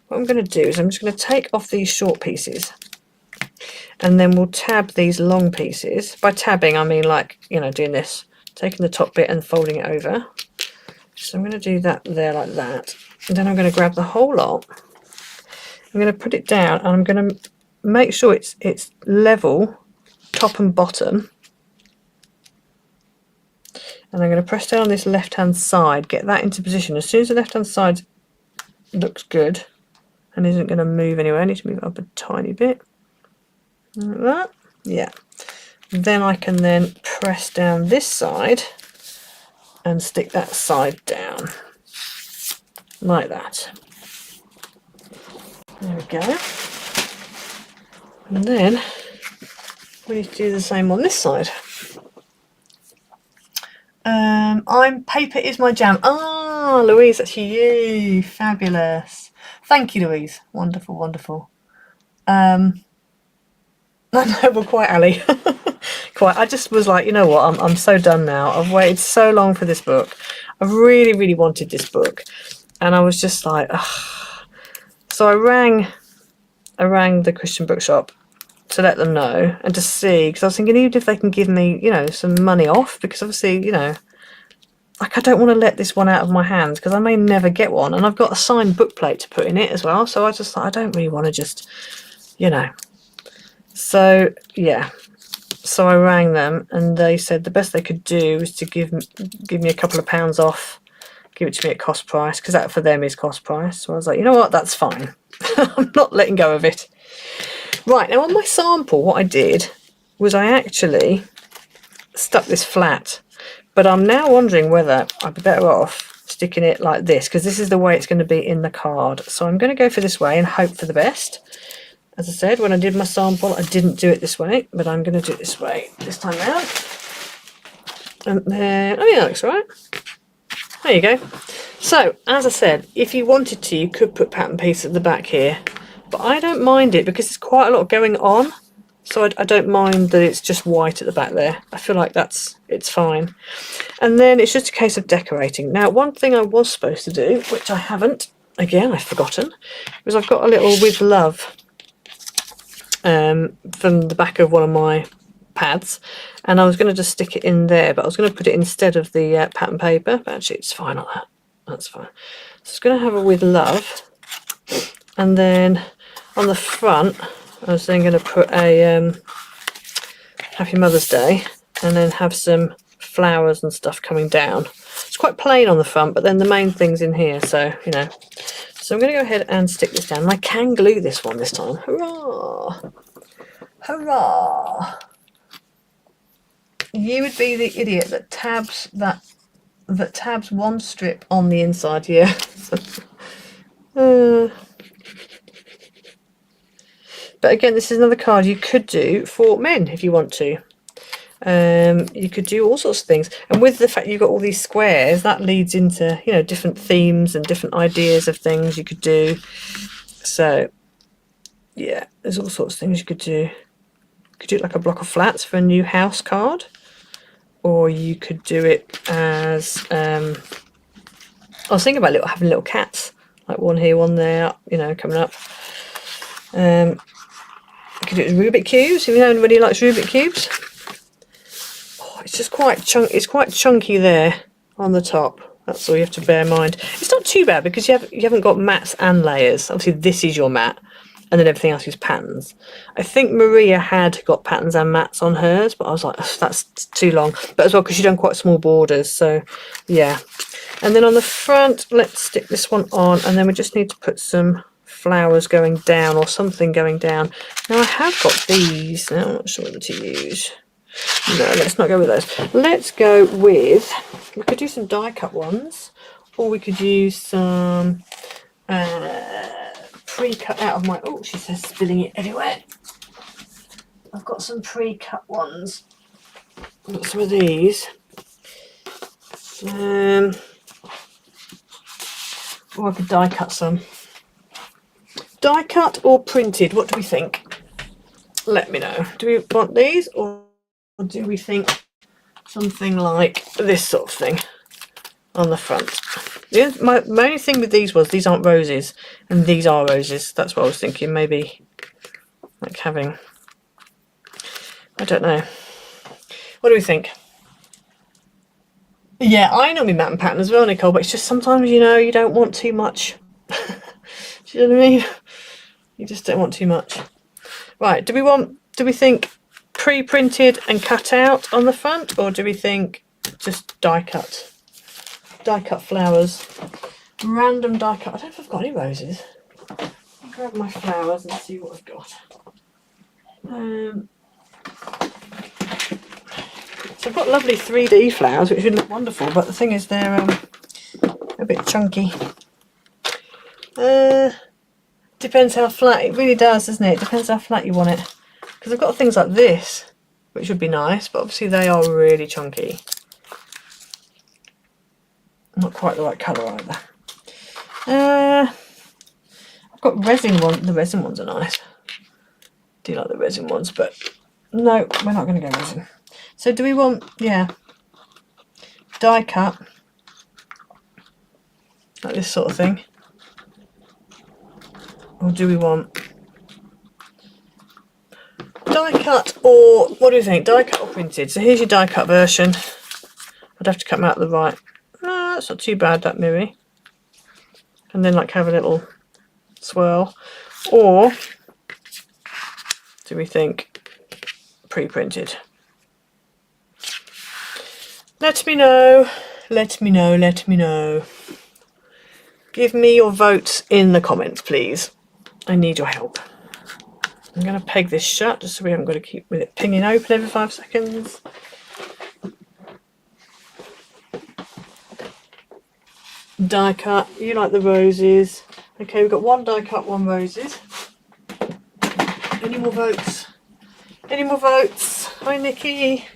what I'm going to do is I'm just going to take off these short pieces and then we'll tab these long pieces. By tabbing, I mean like, doing this, taking the top bit and folding it over. So I'm going to do that there like that. And then I'm going to grab the whole lot. I'm going to put it down and I'm going to make sure it's level, top and bottom. And I'm going to press down on this left-hand side, get that into position. As soon as the left-hand side looks good and isn't going to move anywhere, I need to move it up a tiny bit. like that. Yeah. Then I can then press down this side and stick that side down like that. There we go. And then we need to do the same on this side. Paper is my jam. Ah, Louise, that's you. Fabulous. Thank you, Louise. Wonderful, wonderful. I know, well, quite, Ali. Quite. I just was like, you know what? I'm so done now. I've waited so long for this book. I really, really wanted this book, and I was just like, ugh. So I rang the Christian bookshop to let them know and to see, because I was thinking, even if they can give me, you know, some money off, because obviously, you know, like, I don't want to let this one out of my hands because I may never get one, and I've got a signed book plate to put in it as well. So I just thought, I don't really want to just, you know. So yeah, so I rang them, and they said the best they could do was to give me a couple of pounds off, give it to me at cost price, because that for them is cost price. So I was like, you know what, that's fine. I'm not letting go of it. Right, now on my sample, what I did was I actually stuck this flat. But I'm now wondering whether I'd be better off sticking it like this, because this is the way it's going to be in the card. So I'm going to go for this way and hope for the best. As I said, when I did my sample, I didn't do it this way, but I'm going to do it this way this time round. And then, oh yeah, that looks all right. There you go. So, as I said, if you wanted to, you could put pattern piece at the back here. But I don't mind it because there's quite a lot going on. So I don't mind that it's just white at the back there. I feel like it's fine. And then it's just a case of decorating. Now, one thing I was supposed to do, which I haven't, again, I've forgotten, was I've got a little with love from the back of one of my pads. And I was going to just stick it in there, but I was going to put it instead of the pattern paper. But actually, it's fine on that. That's fine. So it's going to have a with love. And then on the front, I was then going to put a Happy Mother's Day, and then have some flowers and stuff coming down. It's quite plain on the front, but then the main thing's in here, so, you know. So I'm going to go ahead and stick this down. And I can glue this one this time. Hurrah! Hurrah! You would be the idiot that tabs one strip on the inside here. But again, this is another card you could do for men if you want to. You could do all sorts of things. And with the fact you've got all these squares, that leads into, you know, different themes and different ideas of things you could do. So, yeah, there's all sorts of things you could do. You could do it like a block of flats for a new house card. Or you could do it as... I was thinking about having little cats. Like one here, one there, you know, coming up. You could do it with Rubik cubes, if you know anybody likes Rubik cubes. Oh, it's just quite chunky there on the top. That's all you have to bear in mind. It's not too bad because you haven't got mats and layers. Obviously, this is your mat, and then everything else is patterns. I think Maria had got patterns and mats on hers, but I was like, that's too long. But as well, because she's done quite small borders, so yeah. And then on the front, let's stick this one on, and then we just need to put some flowers going down or something going down. Now I have got these. Now I'm not sure whether to use. No, let's not go with those. Let's go with, we could do some die cut ones, or we could use some pre-cut out of my, oh, she says spilling it everywhere. I've got some pre-cut ones. I've got some of these. Or I could die cut some. Die cut or printed, what do we think? Let me know. Do we want these, or do we think something like this sort of thing on the front? My only thing with these was these aren't roses, and these are roses. That's what I was thinking, maybe like having, I don't know. What do we think? Yeah, I know my mat and pattern as well, Nicole, but it's just sometimes, you know, you don't want too much. Do you know what I mean? You just don't want too much. Right, do we think pre-printed and cut out on the front, or do we think just die cut? Die cut flowers. Random die cut. I don't know if I've got any roses. I'll grab my flowers and see what I've got. So I've got lovely 3D flowers, which would look wonderful, but the thing is they're a bit chunky. Depends how flat, it really does, doesn't it? Depends how flat you want it. Because I've got things like this, which would be nice, but obviously they are really chunky. Not quite the right colour either. I've got resin ones, the resin ones are nice. Do like the resin ones, but no, we're not going to go resin. So do we want, yeah, die cut, like this sort of thing? Or do we want die cut, or what do you think? Die cut or printed? So here's your die cut version. I'd have to cut them out to the right. No, that's not too bad, that maybe. And then like have a little swirl. Or do we think pre-printed? Let me know. Let me know. Let me know. Give me your votes in the comments, please. I need your help. I'm going to peg this shut just so we haven't got to keep with it pinging open every 5 seconds. Die cut. You like the roses. Okay, we've got one die cut, one roses. Any more votes? Any more votes? Hi, Nikki.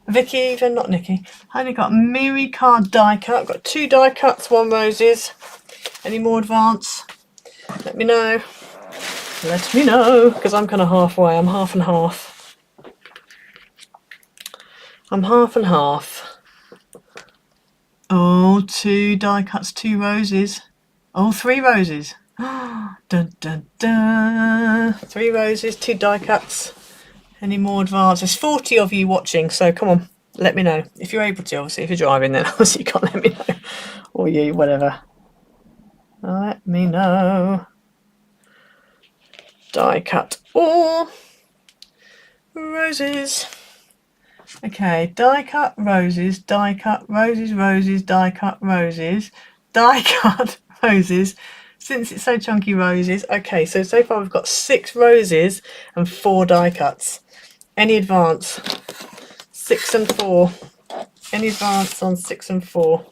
Vicky, even not Nikki. I only got Miri card die cut. I've got 2 die cuts, 1 roses. Any more advance? Let me know. Let me know, because I'm kind of halfway. I'm half and half. I'm half and half. Oh, 2 die cuts, 2 roses. Oh, 3 roses. Dun, dun, dun. 3 roses, 2 die cuts. Any more advance? There's 40 of you watching, so come on, let me know. If you're able to, obviously. If you're driving, then obviously you can't let me know. Or you, whatever. Let me know. Die cut or roses. Okay, die cut, roses, die cut, roses, roses, die cut, roses, die cut, roses. Since it's so chunky, roses. Okay, so far we've got 6 roses and 4 die cuts. Any advance? 6 and 4. Any advance on 6 and 4?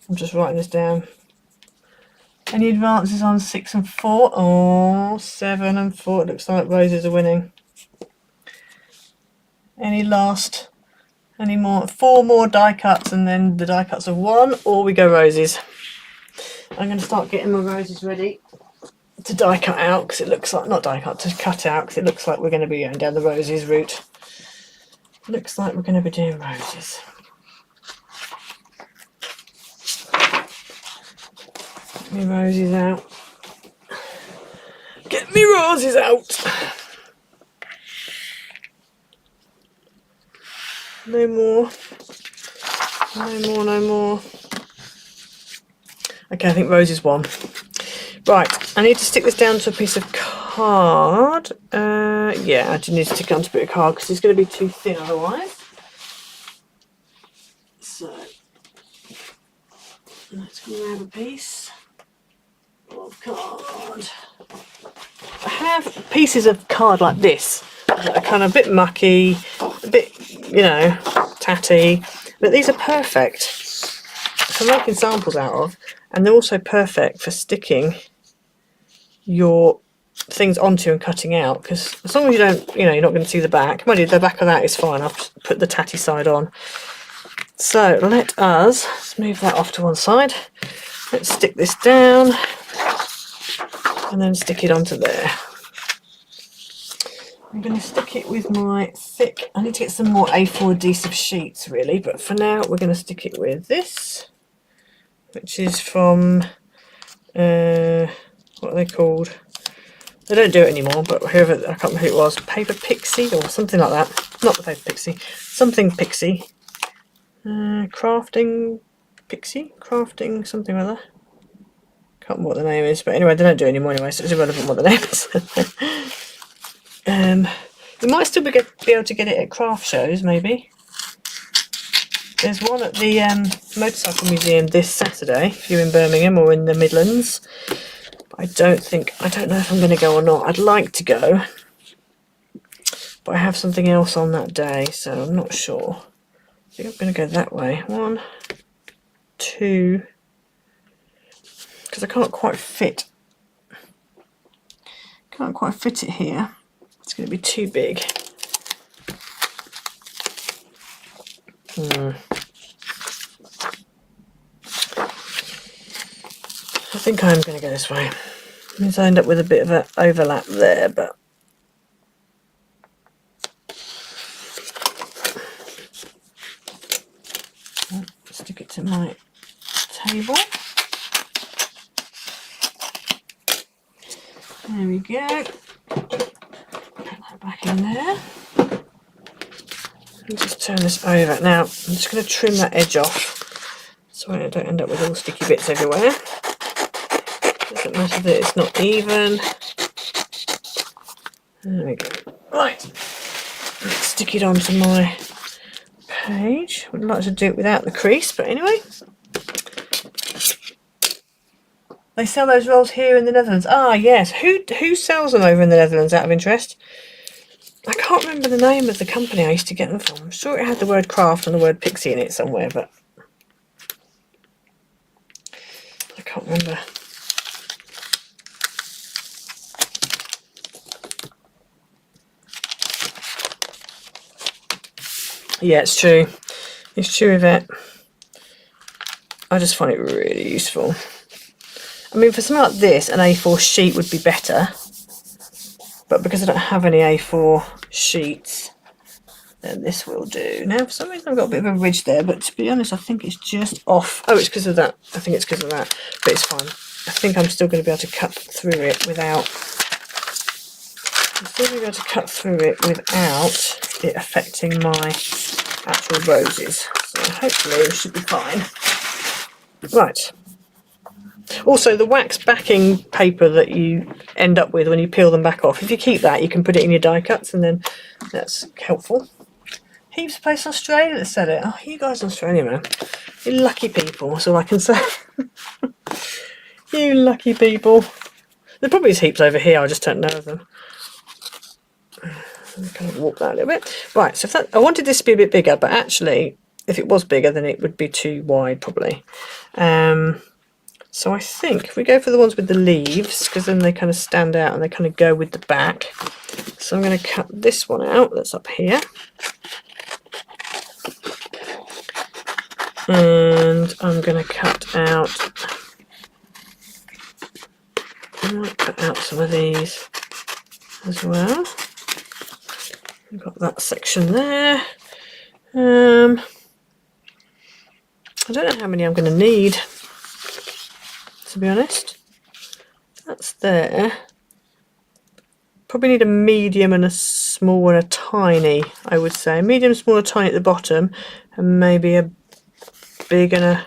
I'm just writing this down. Any advances on 6 and 4? Oh, 7 and 4. It looks like roses are winning. Any last? Any more? 4 more die cuts and then the die cuts of 1, or we go roses. I'm going to start getting my roses ready to die cut out, because it looks like, not die cut, to cut out, because it looks like we're going to be going down the roses route. Looks like we're going to be doing roses. Get me roses out. Get me roses out. No more. No more, no more. Okay, I think roses won. Right, I need to stick this down to a piece of card. Yeah, I do need to stick it onto a bit of card because it's going to be too thin otherwise. So, let's grab a piece of card. I have pieces of card like this that are kind of a bit mucky, a bit, you know, tatty, but these are perfect for making samples out of, and they're also perfect for sticking your things onto and cutting out, because as long as you don't, you know, you're not going to see the back. Mind you, the back of that is fine. I've put the tatty side on. So let us move that off to one side. Let's stick this down and then stick it onto there. I'm going to stick it with my thick, I need to get some more A4 adhesive sheets really, but for now we're going to stick it with this, which is from, what are they called? They don't do it anymore, but whoever, I can't remember who it was, Paper Pixie or something like that. Not the Paper Pixie, something Pixie. Crafting Pixie? Crafting something like that. Can't remember what the name is, but anyway, they don't do it anymore anyway, so it's irrelevant what the name is. You might still be able to get it at craft shows, maybe. There's one at the Motorcycle Museum this Saturday, if you're in Birmingham or in the Midlands. But I don't know if I'm going to go or not. I'd like to go, but I have something else on that day, so I'm not sure. I think I'm going to go that way. 1, 2, because I can't quite fit it here. It's going to be too big. I think I'm going to go this way. It means I end up with a bit of an overlap there, but stick it to my table. There we go. Put that back in there. And just turn this over. Now, I'm just going to trim that edge off so I don't end up with all sticky bits everywhere. Doesn't matter that it's not even. There we go. Right. Let's stick it onto my page. Would like to do it without the crease, but anyway. They sell those rolls here in the Netherlands. Ah, yes. Who sells them over in the Netherlands, out of interest? I can't remember the name of the company I used to get them from. I'm sure it had the word craft and the word pixie in it somewhere, but I can't remember. Yeah, it's true. It's true of it. I just find it really useful. I mean, for something like this, an A4 sheet would be better. But because I don't have any A4 sheets, then this will do. Now, for some reason, I've got a bit of a ridge there, but to be honest, I think it's just off. Oh, it's because of that. I think it's because of that, but it's fine. I think I'm still going to be able to cut through it without it affecting my actual roses. So hopefully it should be fine. Right. Also, the wax backing paper that you end up with when you peel them back off, if you keep that, you can put it in your die cuts, and then that's helpful. Heaps of places in Australia that sell it. Oh, you guys in Australia, man. You lucky people, that's all I can say. You lucky people. There probably is heaps over here, I just don't know of them. I'm going to walk that a little bit. Right, so if that, I wanted this to be a bit bigger, but actually, if it was bigger, then it would be too wide, probably. So I think if we go for the ones with the leaves, because then they kind of stand out and they kind of go with the back. So I'm going to cut this one out, that's up here. And I'm going to cut out, I might cut out some of these as well. We've got that section there. I don't know how many I'm going to need, to be honest. That's there. Probably need a medium and a small and a tiny, I would say. Medium, small, and tiny at the bottom, and maybe a big and a...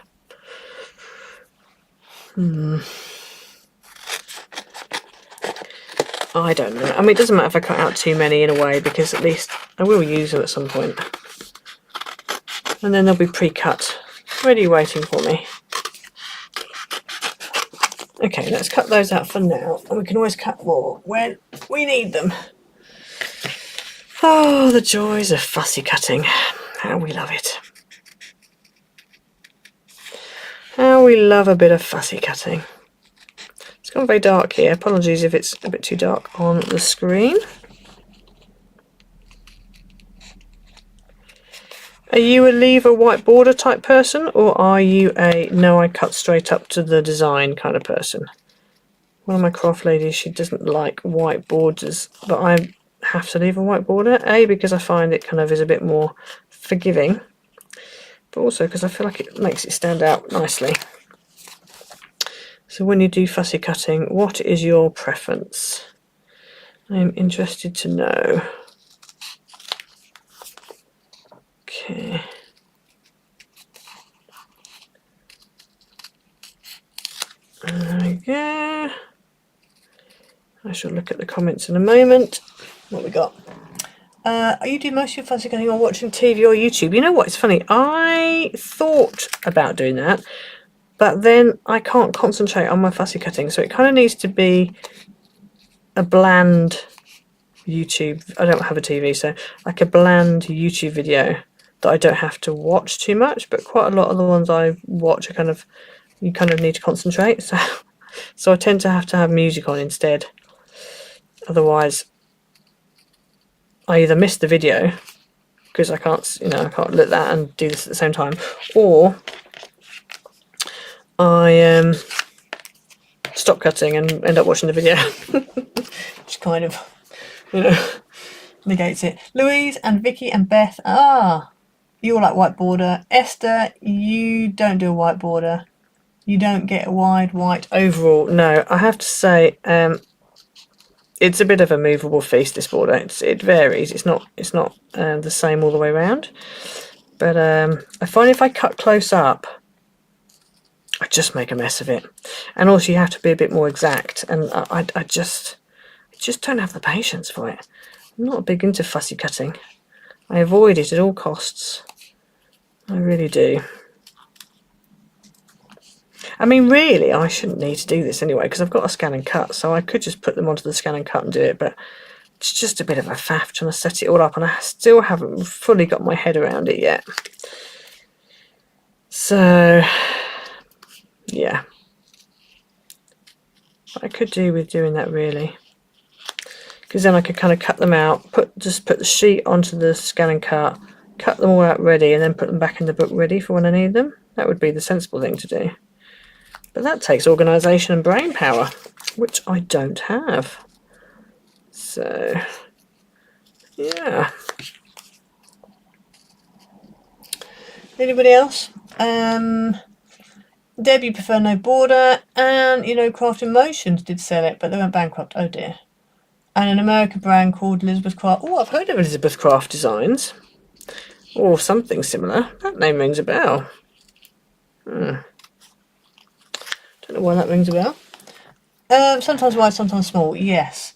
I don't know. I mean, it doesn't matter if I cut out too many in a way, because at least I will use them at some point. And then they'll be pre-cut, ready waiting for me. Okay, let's cut those out for now, and we can always cut more when we need them. Oh, the joys of fussy cutting. How we love it. How we love a bit of fussy cutting. It's gone very dark here. Apologies if it's a bit too dark on the screen. Are you a leave a white border type person, or are you a no, I cut straight up to the design kind of person? One of my craft ladies, she doesn't like white borders, but I have to leave a white border. A, because I find it kind of is a bit more forgiving, but also because I feel like it makes it stand out nicely. So when you do fussy cutting, what is your preference? I'm interested to know. Okay. There we go. I shall look at the comments in a moment. What we got? Are you doing most of your fussy cutting or watching TV or YouTube? You know what? It's funny. I thought about doing that, but then I can't concentrate on my fussy cutting, so it kind of needs to be a bland YouTube. I don't have a TV, so like a bland YouTube video that I don't have to watch too much, but quite a lot of the ones I watch are you kind of need to concentrate, so I tend to have music on instead. Otherwise I either miss the video because I can't look at that and do this at the same time, or I stop cutting and end up watching the video, which kind of, negates it. Louise and Vicky and Beth, you all like white border. Esther, you don't do a white border. You don't get a wide white overall. No, I have to say, it's a bit of a movable feast, this border. It varies. It's not the same all the way around. But I find if I cut close up, I just make a mess of it. And also you have to be a bit more exact. And I just don't have the patience for it. I'm not big into fussy cutting. I avoid it at all costs. I really do. I mean, really, I shouldn't need to do this anyway, because I've got a scan and cut, so I could just put them onto the scan and cut and do it, but it's just a bit of a faff trying to set it all up, and I still haven't fully got my head around it yet. So, yeah. I could do with doing that, really. Because then I could kind of cut them out, just put the sheet onto the scan and cut them all out ready, and then put them back in the book ready for when I need them. That would be the sensible thing to do. But that takes organisation and brain power, which I don't have. So, yeah. Anybody else? Deb, you prefer no border, and Craft Emotions did sell it, but they went bankrupt. Oh dear. And an American brand called Elizabeth Craft. Oh, I've heard of Elizabeth Craft Designs, or something similar. That name rings a bell. Don't know why that rings a bell. Sometimes wide, sometimes small. Yes.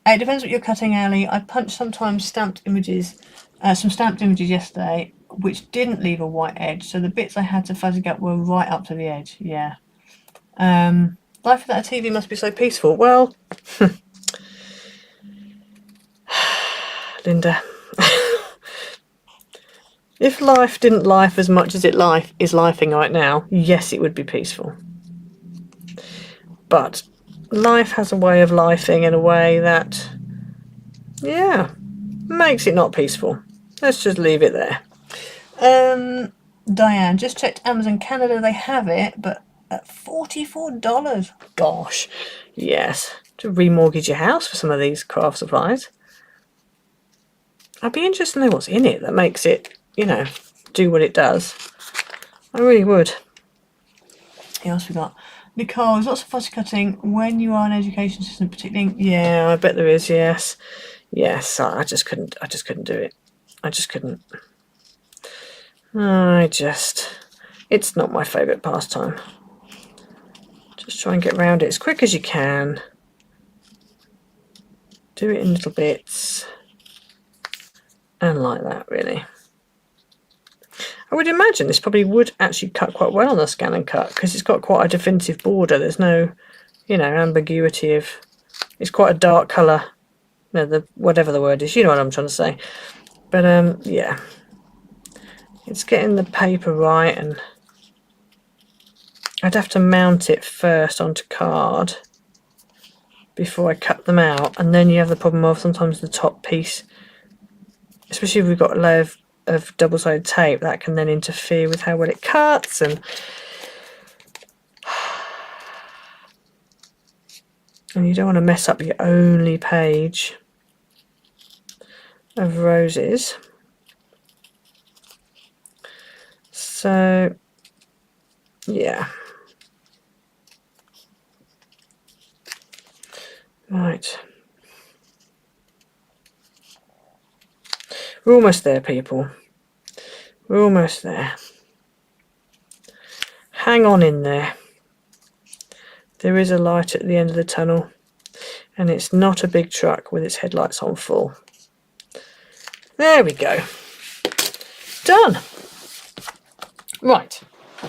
It depends what you're cutting, Ali. I punched sometimes stamped images, some stamped images yesterday, which didn't leave a white edge. So the bits I had to fuzzy gut were right up to the edge. Yeah. Life without a TV must be so peaceful. Well, Linda, if life didn't life as much as it is lifing right now, yes, it would be peaceful. But life has a way of lifing in a way that, yeah, makes it not peaceful. Let's just leave it there. Diane, just checked Amazon Canada. They have it, but at $44. Gosh, yes. To remortgage your house for some of these craft supplies. I'd be interested to know what's in it that makes it, do what it does. I really would. What else we got? Nicole, there's lots of fussy cutting when you are an education assistant, particularly. Yeah, I bet there is. Yes, I just couldn't do it. I just couldn't. It's not my favourite pastime. Just try and get around it as quick as you can. Do it in little bits, and like that, really. I would imagine this probably would actually cut quite well on the scan and cut, because it's got quite a definitive border. There's no, ambiguity of. It's quite a dark colour. Whatever the word is, you know what I'm trying to say. But yeah, it's getting the paper right, and I'd have to mount it first onto card before I cut them out, and then you have the problem of sometimes the top piece, especially if we've got a layer of double-sided tape, that can then interfere with how well it cuts, and you don't want to mess up your only page of roses. So yeah, right, we're almost there, people. We're almost there. Hang on in there. There is a light at the end of the tunnel, and it's not a big truck with its headlights on full. There we go. Done. Right.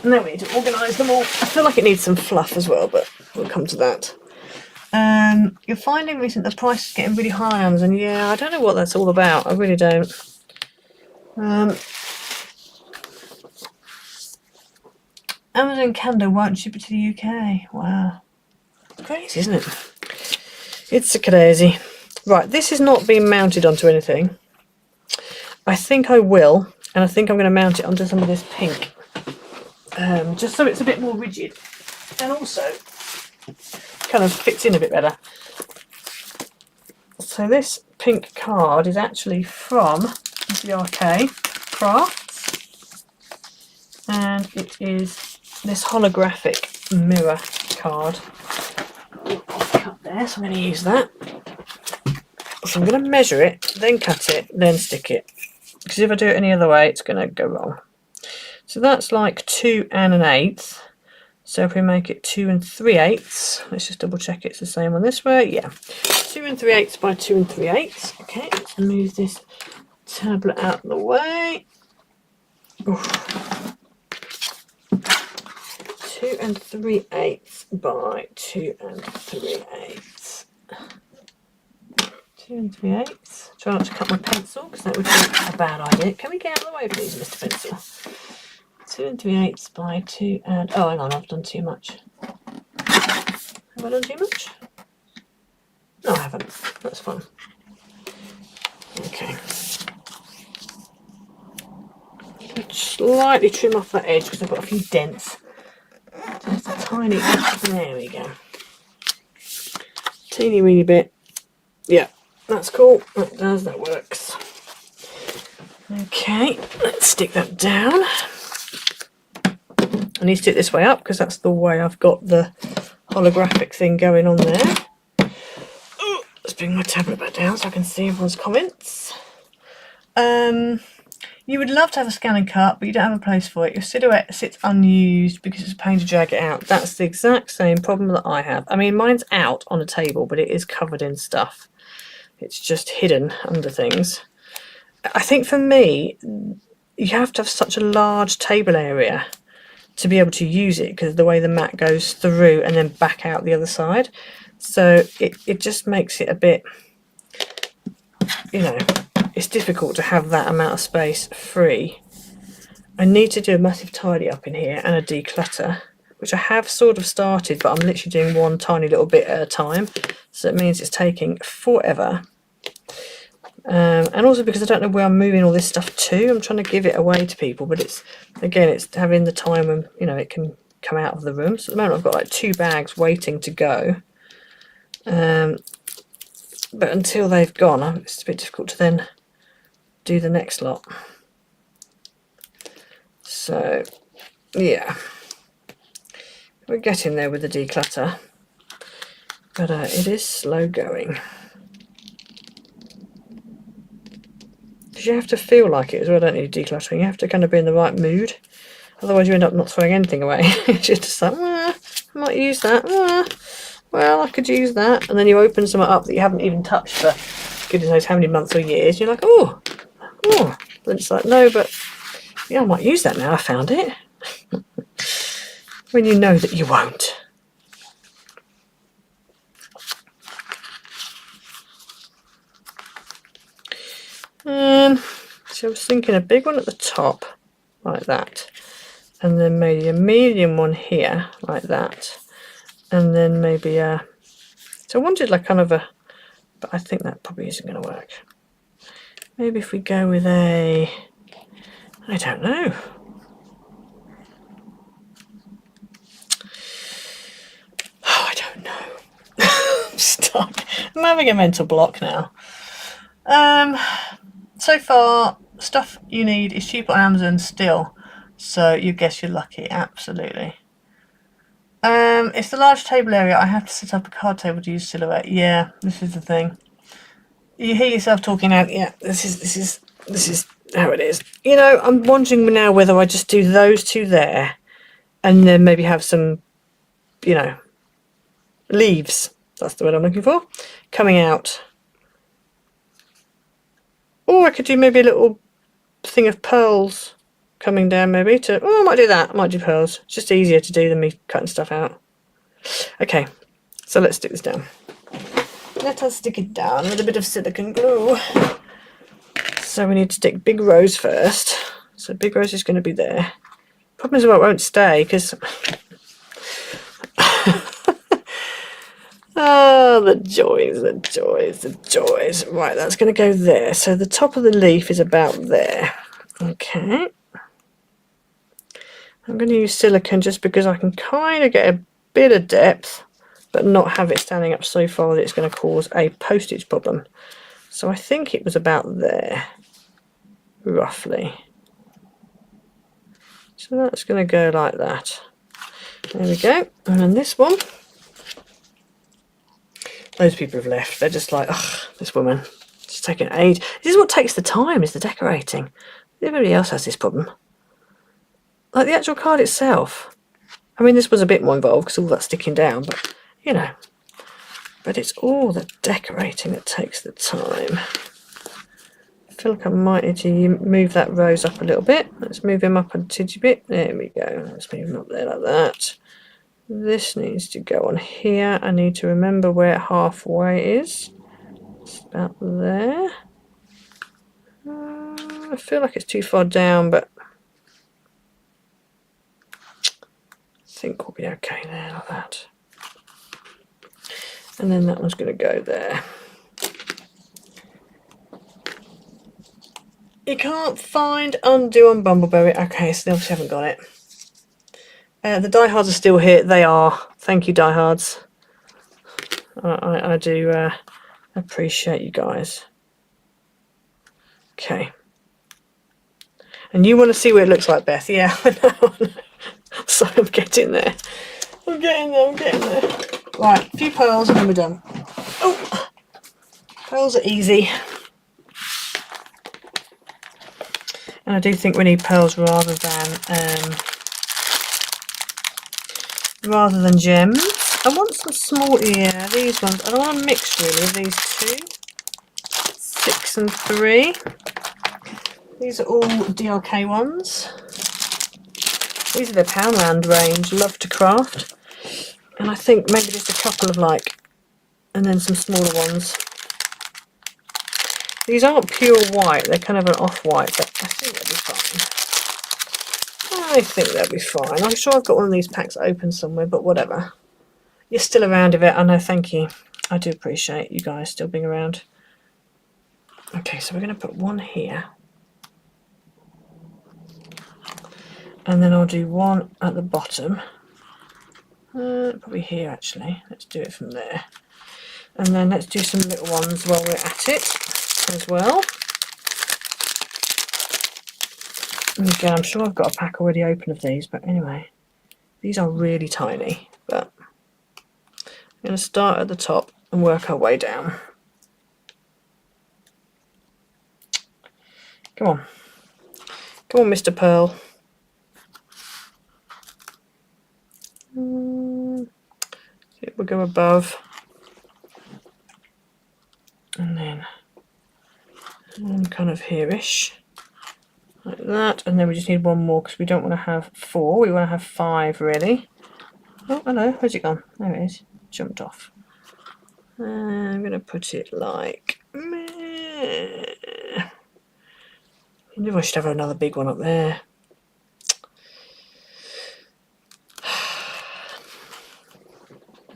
And then we need to organise them all. I feel like it needs some fluff as well, but we'll come to that. You're finding recently the price is getting really high on Amazon. Yeah, I don't know what that's all about. I really don't. Amazon Canada won't ship it to the UK. Wow. Crazy, isn't it? It's crazy. Right, this is not being mounted onto anything. I think I will, and I think I'm going to mount it onto some of this pink. Just so it's a bit more rigid. And also kind of fits in a bit better. So this pink card is actually from the Crafts, and it is this holographic mirror card. Cut there, so I'm going to use that. So I'm going to measure it, then cut it, then stick it, because if I do it any other way it's going to go wrong. So that's like 2 1/8. So if we make it 2 3/8, let's just double check it's the same on this way. Yeah, 2 3/8 by 2 3/8. Okay, let's move this tablet out of the way. Oof. 2 3/8 by 2 3/8. 2 3/8. Try not to cut my pencil because that would be a bad idea. Can we get out of the way, please, Mr. Pencil? 2 3/8 by 2 and... Oh, hang on, I've done too much. Have I done too much? No, I haven't. That's fine. Okay. Slightly trim off that edge because I've got a few dents. Just a tiny... There we go. Teeny weeny bit. Yeah, that's cool. That does, that works. Okay, let's stick that down. I need to do it this way up because that's the way I've got the holographic thing going on there. Ooh, let's bring my tablet back down so I can see everyone's comments. You would love to have a scan and cut, but you don't have a place for it. Your silhouette sits unused because it's a pain to drag it out. That's the exact same problem that I have. I mean, mine's out on a table, but it is covered in stuff. It's just hidden under things. I think for me, you have to have such a large table area to be able to use it because of the way the mat goes through and then back out the other side. So it just makes it a bit, you know, it's difficult to have that amount of space free. I need to do a massive tidy up in here and a declutter, which I have sort of started, but I'm literally doing one tiny little bit at a time. So it means it's taking forever. And also because I don't know where I'm moving all this stuff to. I'm trying to give it away to people, but it's, again, it's having the time when, you know, it can come out of the room. So at the moment I've got like 2 bags waiting to go. But until they've gone, it's a bit difficult to then do the next lot. So, yeah. We're getting there with the declutter. But it is slow going. Because you have to feel like it as well, don't you, decluttering? You have to kind of be in the right mood. Otherwise you end up not throwing anything away. It's just like, I might use that. Well, I could use that. And then you open something up that you haven't even touched for goodness knows how many months or years. You're like, oh. Then it's like, no, but yeah, I might use that now. I found it. When you know that you won't. So I was thinking a big one at the top, like that. And then maybe a medium one here, like that. And then maybe a... So I wanted like kind of a... But I think that probably isn't going to work. Maybe if we go with a... I don't know. Oh, I don't know. I'm stuck. I'm having a mental block now. So far, stuff you need is cheap on Amazon still. So you guess you're lucky, absolutely. It's the large table area. I have to set up a card table to use silhouette. Yeah, this is the thing. You hear yourself talking out. Yeah, this is how it is. You know, I'm wondering now whether I just do those 2 there, and then maybe have some, you know, leaves. That's the word I'm looking for. Coming out. Or I could do maybe a little thing of pearls coming down maybe to, oh, I might do that. I might do pearls. It's just easier to do than me cutting stuff out. Okay, so let's stick this down. Let us stick it down with a bit of silicone glue. So we need to stick big rose first. So big rose is going to be there. Problem is, well, it won't stay because oh, the joys, the joys, the joys. Right, that's going to go there. So the top of the leaf is about there. Okay. I'm going to use silicone just because I can kind of get a bit of depth, but not have it standing up so far that it's going to cause a postage problem. So I think it was about there, roughly. So that's going to go like that. There we go. And then this one. Those people have left. They're just like, ugh, this woman. It's taking age. This is what takes the time, is the decorating. Everybody else has this problem. Like the actual card itself. I mean, this was a bit more involved because all that's sticking down, but, you know. But it's all the decorating that takes the time. I feel like I might need to move that rose up a little bit. Let's move him up a titty bit. There we go. Let's move him up there like that. This needs to go on here. I need to remember where halfway is. It's about there. I feel like it's too far down, but I think we'll be okay there like that. And then that one's going to go there. You can't find undo on Bumbleberry. Okay, so they obviously haven't got it. The diehards are still here. They are. Thank you, diehards. I do appreciate you guys. Okay. And you want to see what it looks like, Beth? Yeah, I know. So I'm getting there. I'm getting there. Right, a few pearls and then we're done. Oh, pearls are easy. And I do think we need pearls rather than gems. I want some small, yeah, these ones. I don't want to mix really of these two. 6 and 3. These are all DRK ones. These are the Poundland range, Love to Craft. And I think maybe just a couple of and then some smaller ones. These aren't pure white, they're kind of an off-white, but I think they'll be fine. I think they'll be fine. I'm sure I've got one of these packs open somewhere, but whatever. You're still around, Yvette. I know, thank you. I do appreciate you guys still being around. Okay, so we're going to put one here. And then I'll do one at the bottom. Probably here, actually. Let's do it from there. And then let's do some little ones while we're at it as well. And again, I'm sure I've got a pack already open of these, but anyway. These are really tiny, but I'm going to start at the top and work our way down. Come on. Come on, Mr. Pearl. It will go above. And then kind of here-ish. Like that. And then we just need one more because we don't want to have 4. We want to have 5, really. Oh, hello. Where's it gone? There it is. Jumped off. I'm going to put it like... Maybe I should have another big one up there.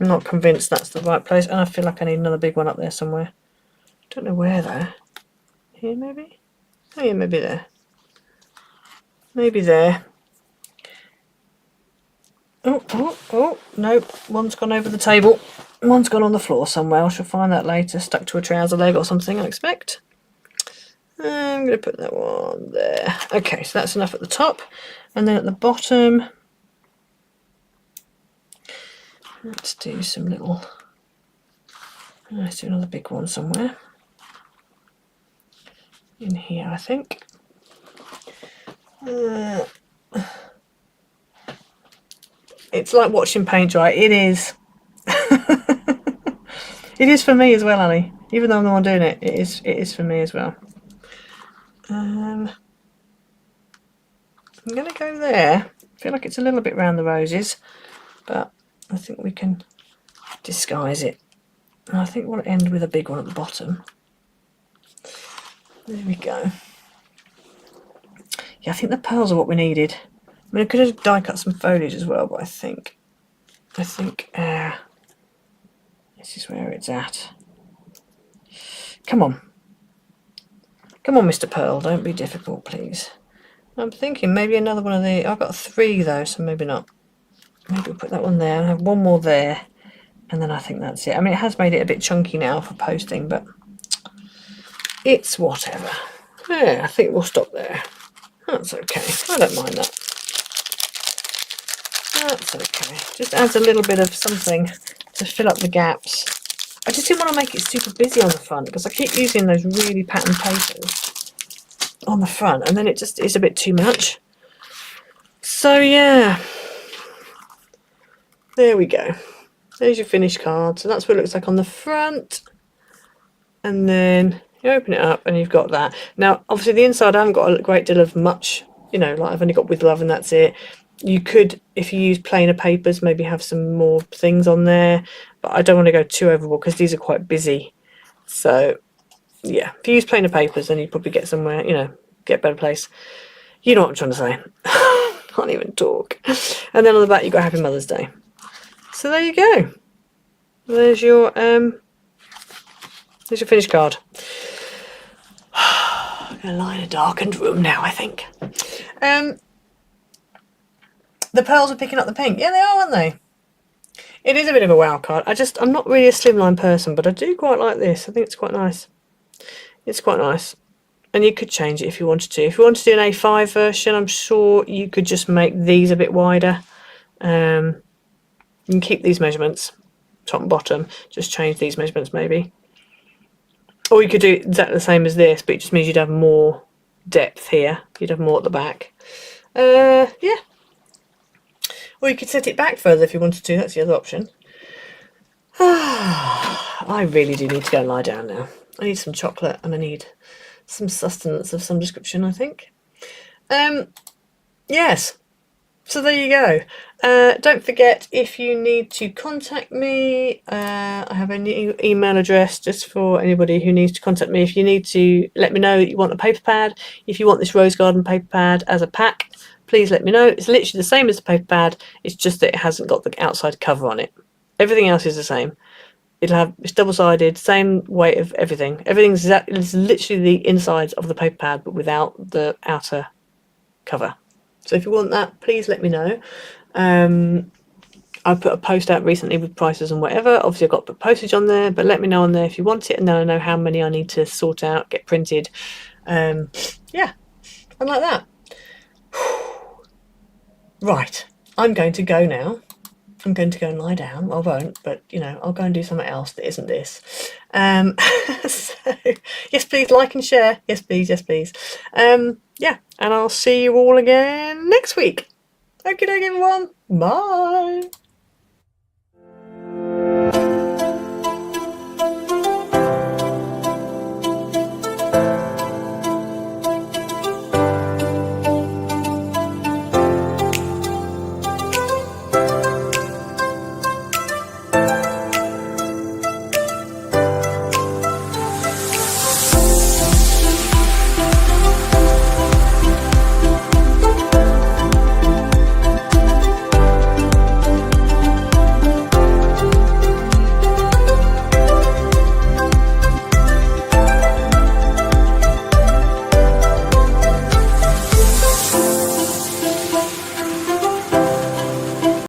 I'm not convinced that's the right place, and I feel like I need another big one up there somewhere. Don't know where though. Here maybe? Oh yeah, maybe there. Maybe there. Oh, no. One's gone over the table. One's gone on the floor somewhere. I shall find that later. Stuck to a trouser leg or something, I expect. I'm going to put that one there. Okay, so that's enough at the top. And then at the bottom, let's do some little... Let's do another big one somewhere. In here, I think. It's like watching paint dry. It is. It is for me as well, Ali. Even though I'm the one doing it, it is for me as well. I'm I'm going to go there. I feel like it's a little bit round the roses, but I think we can disguise it. And I think we'll end with a big one at the bottom. There we go. Yeah, I think the pearls are what we needed. I mean, I could have die cut some foliage as well, but I think this is where it's at. Come on. Come on, Mr. Pearl, don't be difficult, please. I'm thinking maybe another one of the... I've got 3 though, so maybe not. Maybe we'll put that one there and have one more there. And then I think that's it. I mean, it has made it a bit chunky now for posting, but it's whatever. Yeah, I think we'll stop there. That's okay. I don't mind that. That's okay. Just adds a little bit of something to fill up the gaps. I just didn't want to make it super busy on the front because I keep using those really patterned papers on the front and then it just is a bit too much. So yeah, there we go. There's your finished card. So that's what it looks like on the front. And then you open it up and you've got that. Now, obviously the inside I haven't got a great deal of much, you know, like I've only got with love and that's it. You could, if you use plainer papers, maybe have some more things on there. But I don't want to go too overboard because these are quite busy. So, yeah, if you use plainer papers, then you'd probably get somewhere, you know, get a better place. You know what I'm trying to say. Can't even talk. And then on the back, you've got Happy Mother's Day. So there you go. There's your finished card. I'm going to lie in a darkened room now, I think. The pearls are picking up the pink. Yeah, they are, aren't they? It is a bit of a wow card. I'm not really a slimline person, but I do quite like this. I think it's quite nice. It's quite nice. And you could change it if you wanted to. If you wanted to do an A5 version, I'm sure you could just make these a bit wider. You can keep these measurements, top and bottom. Just change these measurements maybe. Or you could do exactly the same as this, but it just means you'd have more depth here. You'd have more at the back. Yeah. Or you could set it back further if you wanted to. That's the other option. I really do need to go and lie down now. I need some chocolate and I need some sustenance of some description, I think. Yes. So there you go. Don't forget, if you need to contact me, I have a new email address just for anybody who needs to contact me. If you need to let me know that you want a paper pad, if you want this Rose Garden paper pad as a pack, please let me know. It's literally the same as the paper pad. It's just that it hasn't got the outside cover on it. Everything else is the same. It's double-sided, same weight of everything. Everything's it's literally the insides of the paper pad, but without the outer cover. So if you want that, please let me know. I put a post out recently with prices and whatever. Obviously, I've got to put postage on there, but let me know on there if you want it, and then I know how many I need to sort out, get printed. Yeah, and like that. Right, I'm going to go now. I'm going to go and lie down. I won't, but, you know, I'll go and do something else that isn't this. So, yes, please, like and share. Yes, please, yes, please. Yeah, and I'll see you all again next week. Okay, everyone. Bye.